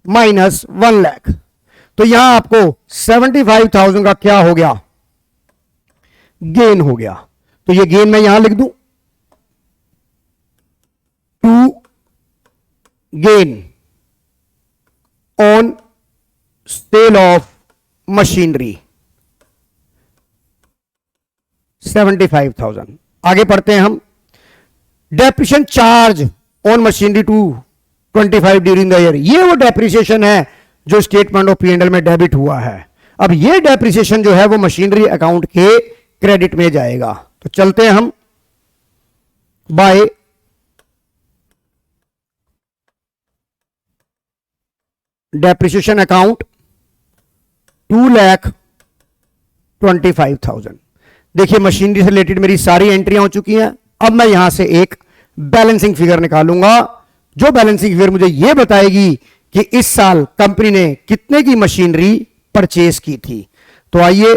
माइनस 1 लाख। तो यहां आपको 75,000 का क्या हो गया, गेन हो गया। तो ये गेन मैं यहां लिख दूं, to gain on sale of machinery 75,000। आगे पढ़ते हैं हम, depreciation charge on machinery to 25 during the year. ये वो डेप्रिसिएशन है जो स्टेटमेंट ऑफ P&L में डेबिट हुआ है। अब ये डेप्रिसिएशन जो है वो मशीनरी अकाउंट के क्रेडिट में जाएगा। तो चलते हैं हम बाय डेप्रिसिएशन अकाउंट 2,25,000। देखिए मशीनरी से रिलेटेड मेरी सारी एंट्रियां हो चुकी हैं। अब मैं यहां से एक बैलेंसिंग फिगर निकालूंगा, जो बैलेंसिंग फिगर मुझे यह बताएगी कि इस साल कंपनी ने कितने की मशीनरी परचेज की थी। तो आइए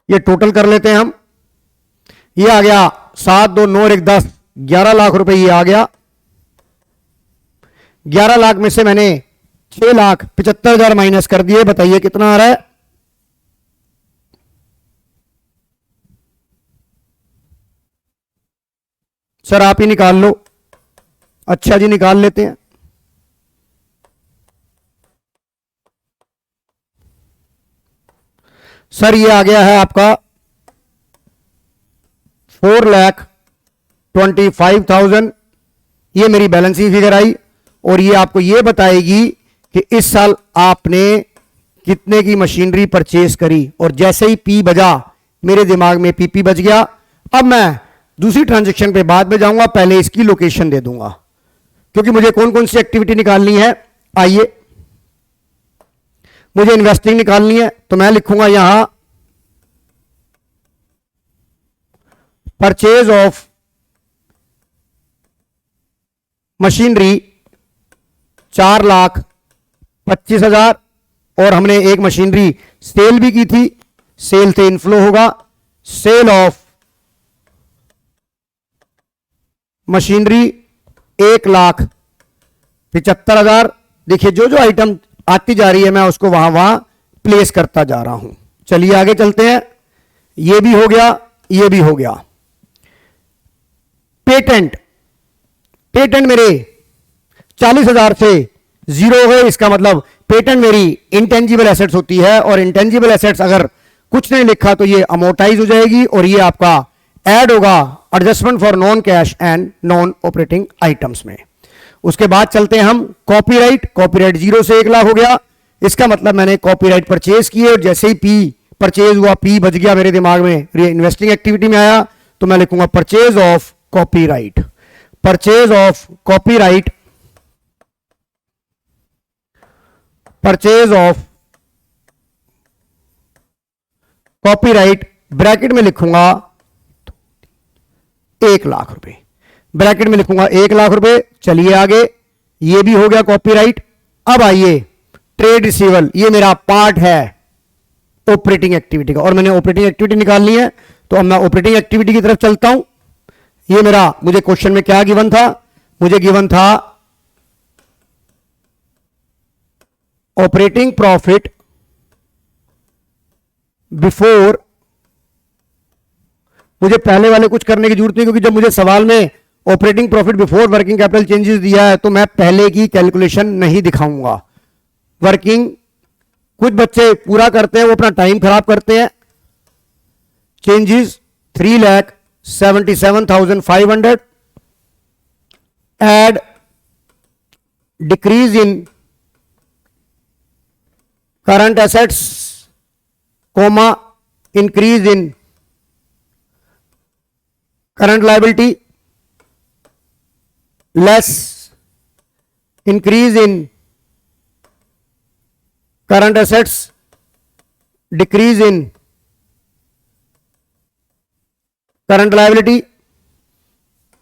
ये टोटल कर लेते हैं हम। ये आ गया 7, 2, 9 और 1, 10, 11 लाख रुपए ये आ गया। 11 लाख में से मैंने 6,75,000 माइनस कर दिए, बताइए कितना आ रहा है। सर आप ही निकाल लो। अच्छा जी निकाल लेते हैं। सर ये आ गया है आपका 4,25,000 ये मेरी बैलेंस शीट फिगर आई। और ये आपको ये बताएगी कि इस साल आपने कितने की मशीनरी परचेज करी। और जैसे ही पी बजा, मेरे दिमाग में पीपी बज गया। अब मैं दूसरी ट्रांजैक्शन पे बाद में जाऊंगा, पहले इसकी लोकेशन दे दूंगा, क्योंकि मुझे कौन कौन सी एक्टिविटी निकालनी है। आइए, मुझे इन्वेस्टिंग निकालनी है, तो मैं लिखूंगा यहां परचेज ऑफ मशीनरी 4,25,000। और हमने एक मशीनरी सेल भी की थी, सेल से इनफ्लो होगा। Sale of machinery 1,75,000। देखिए, जो जो आइटम आती जा रही है मैं उसको वहां वहां प्लेस करता जा रहा हूं। चलिए आगे चलते हैं। ये भी हो गया, ये भी हो गया। पेटेंट, पेटेंट मेरे 40,000 से जीरो हो गए। इसका मतलब पेटेंट मेरी इंटेंजिबल एसेट्स होती है, और इंटेंजिबल एसेट्स अगर कुछ नहीं लिखा तो ये अमोर्टाइज हो जाएगी, और ये आपका ऐड होगा adjustment for non cash and non operating items में। उसके बाद चलते हैं हम कॉपीराइट। कॉपीराइट 0 से 1 लाख हो गया। इसका मतलब मैंने कॉपीराइट परचेज किए, और जैसे ही पी परचेज हुआ, पी बज गया मेरे दिमाग में, इन्वेस्टिंग एक्टिविटी में आया, तो मैं लिखूंगा purchase of copyright. Purchase of copyright, purchase of copyright, bracket में लिखूंगा 1 लाख रुपए, ब्रैकेट में लिखूंगा 1 लाख रुपए। चलिए आगे, ये भी हो गया कॉपीराइट। अब आइए ट्रेड रिसीवल, ये मेरा पार्ट है ऑपरेटिंग एक्टिविटी का, और मैंने ऑपरेटिंग एक्टिविटी निकालनी है, तो अब मैं ऑपरेटिंग एक्टिविटी की तरफ चलता हूं। ये मेरा, मुझे क्वेश्चन में क्या गिवन था? मुझे गिवन था ऑपरेटिंग प्रॉफिट बिफोर। मुझे पहले वाले कुछ करने की जरूरत नहीं, क्योंकि जब मुझे सवाल में operating profit before working capital changes दिया है, तो मैं पहले की कैलकुलेशन नहीं दिखाऊंगा। वर्किंग कुछ बच्चे पूरा करते हैं, वो अपना टाइम खराब करते हैं। Changes 3,77,500, add decrease in current assets, comma increase in current liability, less increase in current assets, decrease in current liability.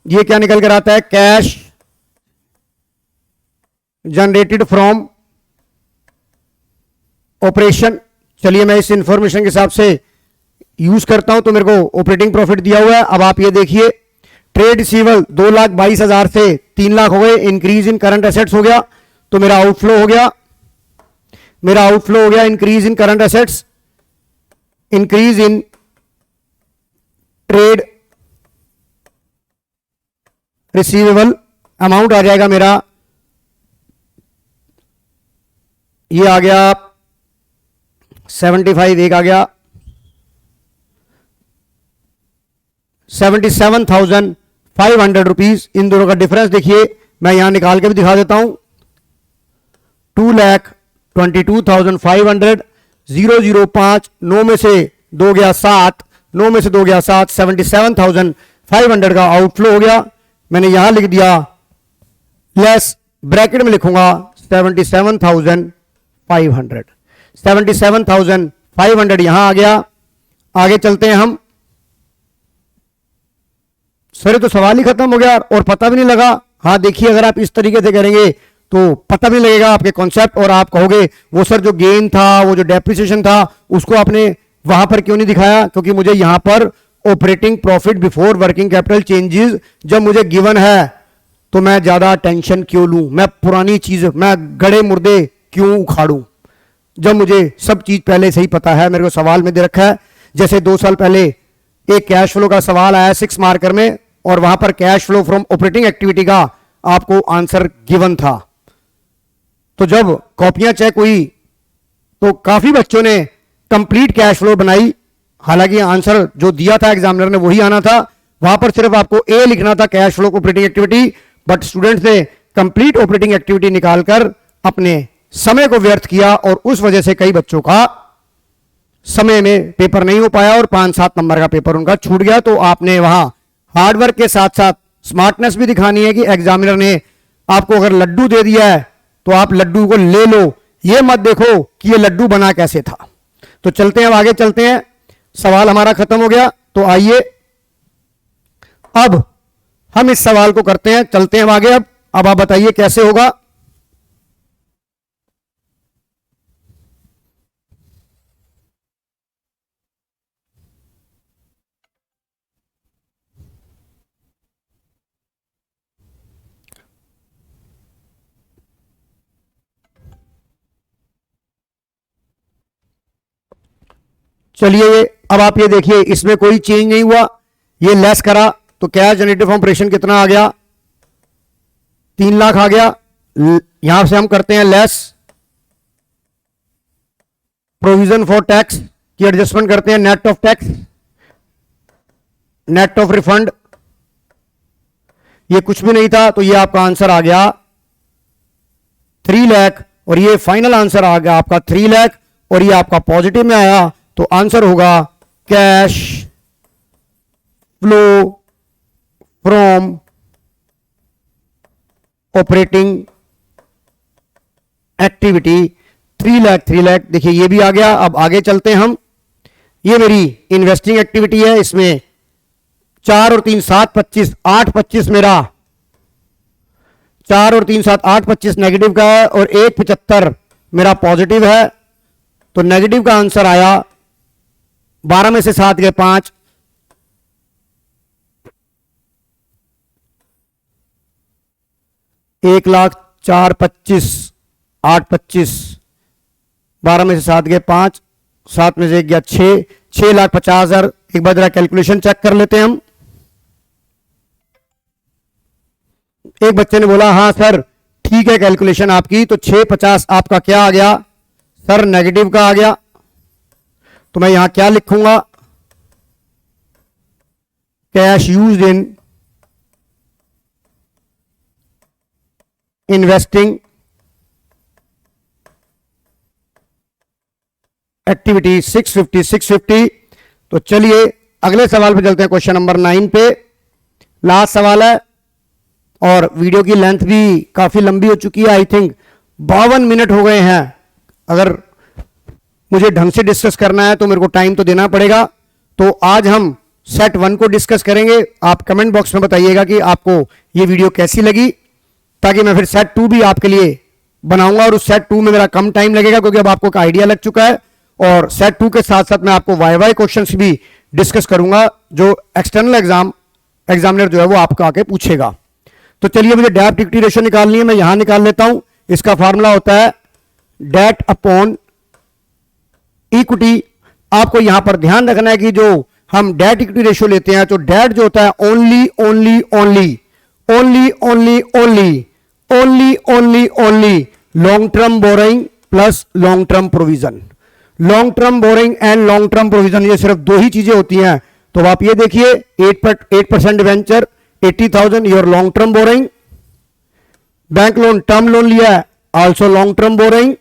ये क्या निकल कर आता है? Cash generated from operation. चलिए मैं इस इंफॉर्मेशन के हिसाब से यूज करता हूं, तो मेरे को ऑपरेटिंग प्रॉफिट दिया हुआ है। अब आप ये देखिए, ट्रेड रिसीवल 2,22,000 से 3 लाख हो गए, इंक्रीज इन करंट एसेट्स हो गया, तो मेरा आउटफ्लो हो गया, मेरा आउटफ्लो हो गया increase in current assets, increase in trade receivable. Amount आ जाएगा मेरा, ये आ गया 75, एक आ गया 77,500 रुपीज। इन दोनों का डिफरेंस देखिए, मैं यहां निकाल के भी दिखा देता हूं। 2,22,500, 005, 9 में से 2 गया 7, 9 में से 2 गया 7, 77,500 का आउटफ्लो हो गया। मैंने यहां लिख दिया लेस, ब्रैकेट में लिखूंगा 77,500, 77,500 यहां आ गया। आगे चलते हैं हम। सर तो सवाल ही खत्म हो गया और पता भी नहीं लगा। हाँ देखिए, अगर आप इस तरीके से करेंगे तो पता भी लगेगा आपके कॉन्सेप्ट, और आप कहोगे वो सर जो गेन था, वो जो डेप्रिसिएशन था, उसको आपने वहां पर क्यों नहीं दिखाया? क्योंकि मुझे यहां पर operating profit before working capital changes जब मुझे गिवन है, तो मैं ज्यादा टेंशन क्यों लूं? मैं पुरानी चीज, मैं गड़े मुर्दे क्यों उखाड़ूं, जब मुझे सब चीज पहले से ही पता है, मेरे को सवाल में दे रखा है। जैसे 2 साल पहले एक कैश फ्लो का सवाल आया 6 मार्कर में, और वहां पर cash flow from operating activity का आपको आंसर गिवन था। तो जब कॉपियां चेक हुई तो काफी बच्चों ने कंप्लीट कैश फ्लो बनाई, हालांकि आंसर जो दिया था एग्जामिनर ने वही आना था, वहां पर सिर्फ आपको ए लिखना था, cash flow operating activity, but students ने कंप्लीट ऑपरेटिंग एक्टिविटी निकालकर अपने समय को व्यर्थ किया और उस वजह से कई बच्चों का समय में पेपर नहीं हो पाया और 5-7 नंबर का पेपर उनका छूट गया। तो आपने वहां हार्डवर्क के साथ साथ स्मार्टनेस भी दिखानी है कि एग्जामिनर ने आपको अगर लड्डू दे दिया है तो आप लड्डू को ले लो, ये मत देखो कि ये लड्डू बना कैसे था। तो चलते हैं, अब आगे चलते हैं। सवाल हमारा खत्म हो गया, तो आइए अब हम इस सवाल को करते हैं, चलते हैं आगे। अब आप बताइए कैसे होगा। चलिए अब आप ये देखिए, इसमें कोई चेंज नहीं हुआ, ये लेस करा तो कैश जनरेटिव फ्रॉम ऑपरेशन कितना आ गया, 3 लाख आ गया। यहां से हम करते हैं लेस प्रोविजन फॉर टैक्स की एडजस्टमेंट करते हैं, net of tax, net of refund, ये कुछ भी नहीं था तो ये आपका आंसर आ गया 3 लाख, और ये फाइनल आंसर आ गया आपका 3 लाख, और ये आपका पॉजिटिव में आया तो आंसर होगा cash flow from operating activity 3 lakh. 3 lakh देखिए ये भी आ गया। अब आगे चलते हैं हम। ये मेरी इन्वेस्टिंग एक्टिविटी है, इसमें 4 और 3 7 25 8 25 मेरा 4 और 3 7 8 25 नेगेटिव का है और 1 75 मेरा पॉजिटिव है। तो नेगेटिव का आंसर आया 12 में से 7 गए 5, 1,04,25 8,25 12 में से 7 गए 5, 7 में से 1 गया 6, 6,50,000। एक बार जरा कैलकुलेशन चेक कर लेते हैं हम। एक बच्चे ने बोला हाँ सर ठीक है कैलकुलेशन आपकी, तो 650 आपका क्या आ गया सर, नेगेटिव का आ गया। तो मैं यहां क्या लिखूंगा, cash used in investing activity 650। तो चलिए अगले सवाल पे चलते हैं, क्वेश्चन नंबर 9 पे। लास्ट सवाल है और वीडियो की लेंथ भी काफी लंबी हो चुकी है, आई थिंक 52 मिनट हो गए हैं। अगर मुझे ढंग से डिस्कस करना है तो मेरे को टाइम तो देना पड़ेगा। तो आज हम सेट 1 को डिस्कस करेंगे। आप कमेंट बॉक्स में बताइएगा कि आपको ये वीडियो कैसी लगी, ताकि मैं फिर सेट 2 भी आपके लिए बनाऊंगा, और उस सेट 2 में मेरा कम टाइम लगेगा क्योंकि अब आपको एक आइडिया लग चुका है। और सेट 2 के साथ साथ मैं आपको वाई क्वेश्चंस भी डिस्कस करूंगा जो एक्सटर्नल एग्जामिनर जो है वो आपका आके पूछेगा। तो चलिए मुझे डेट इक्विटी रेशियो निकालनी है, मैं यहां निकाल लेता हूं। इसका फॉर्मूला होता है डेट अपॉन इक्विटी। आपको यहां पर ध्यान रखना है कि जो हम डेट इक्विटी रेशियो लेते हैं, तो डेट जो होता है only only only only only only only only only long term borrowing plus long term provision. Long term borrowing and long term provision, ये सिर्फ 2 ही चीजें होती हैं। तो आप ये देखिए 8% debenture 80,000 your long term borrowing, bank loan term loan लिया है also long term borrowing,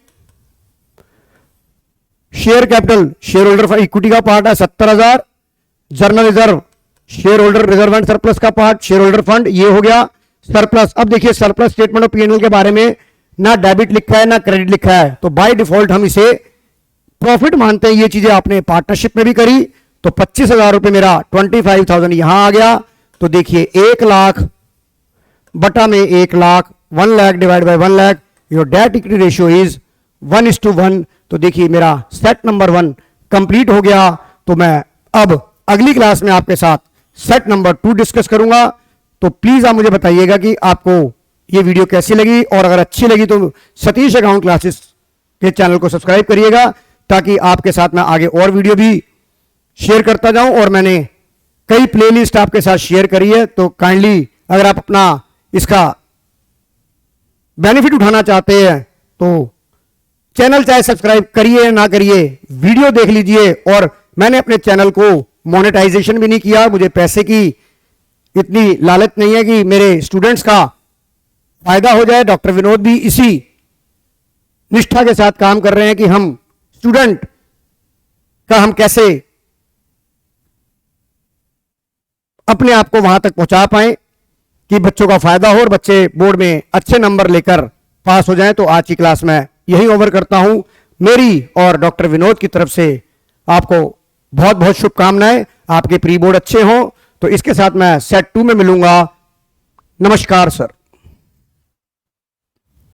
share capital share holder equity का पार्ट है 70,000, journal reserve share holder reserve and surplus का पार्ट शेयर होल्डर फंड, ये हो गया सरप्लस। अब देखिए सरप्लस स्टेटमेंट ऑफ पीएनएल के बारे में ना डेबिट लिखा है ना क्रेडिट लिखा है, तो बाय डिफॉल्ट हम इसे प्रॉफिट मानते हैं। ये चीजें आपने पार्टनरशिप में भी करी, तो 25,000 रुपए मेरा 25,000 यहां आ गया। तो देखिए 1 लाख बटा में 1 lakh, 1 lakh divide by 1 lakh, your debt equity ratio is 1:1। तो देखिए मेरा सेट नंबर 1 कंप्लीट हो गया। तो मैं अब अगली क्लास में आपके साथ सेट नंबर 2 डिस्कस करूंगा। तो प्लीज आप मुझे बताइएगा कि आपको ये वीडियो कैसी लगी, और अगर अच्छी लगी तो सतीश अकाउंट क्लासेस के चैनल को सब्सक्राइब करिएगा, ताकि आपके साथ मैं आगे और वीडियो भी शेयर करता जाऊं। और मैंने कई प्लेलिस्ट आपके साथ शेयर करी है, तो काइंडली अगर आप अपना इसका बेनिफिट उठाना चाहते हैं तो चैनल चाहे सब्सक्राइब करिए ना करिए, वीडियो देख लीजिए। और मैंने अपने चैनल को मोनेटाइजेशन भी नहीं किया, मुझे पैसे की इतनी लालच नहीं है कि मेरे स्टूडेंट्स का फायदा हो जाए। डॉक्टर विनोद भी इसी निष्ठा के साथ काम कर रहे हैं कि हम स्टूडेंट का हम कैसे अपने आप को वहां तक पहुंचा पाए कि बच्चों का फायदा हो और बच्चे बोर्ड में अच्छे नंबर लेकर पास हो जाएं। तो आज की क्लास में यही ओवर करता हूं। मेरी और डॉक्टर विनोद की तरफ से आपको बहुत बहुत शुभकामनाएं। आपके प्री बोर्ड अच्छे हों। तो इसके साथ मैं सेट 2 में मिलूंगा। नमस्कार सर।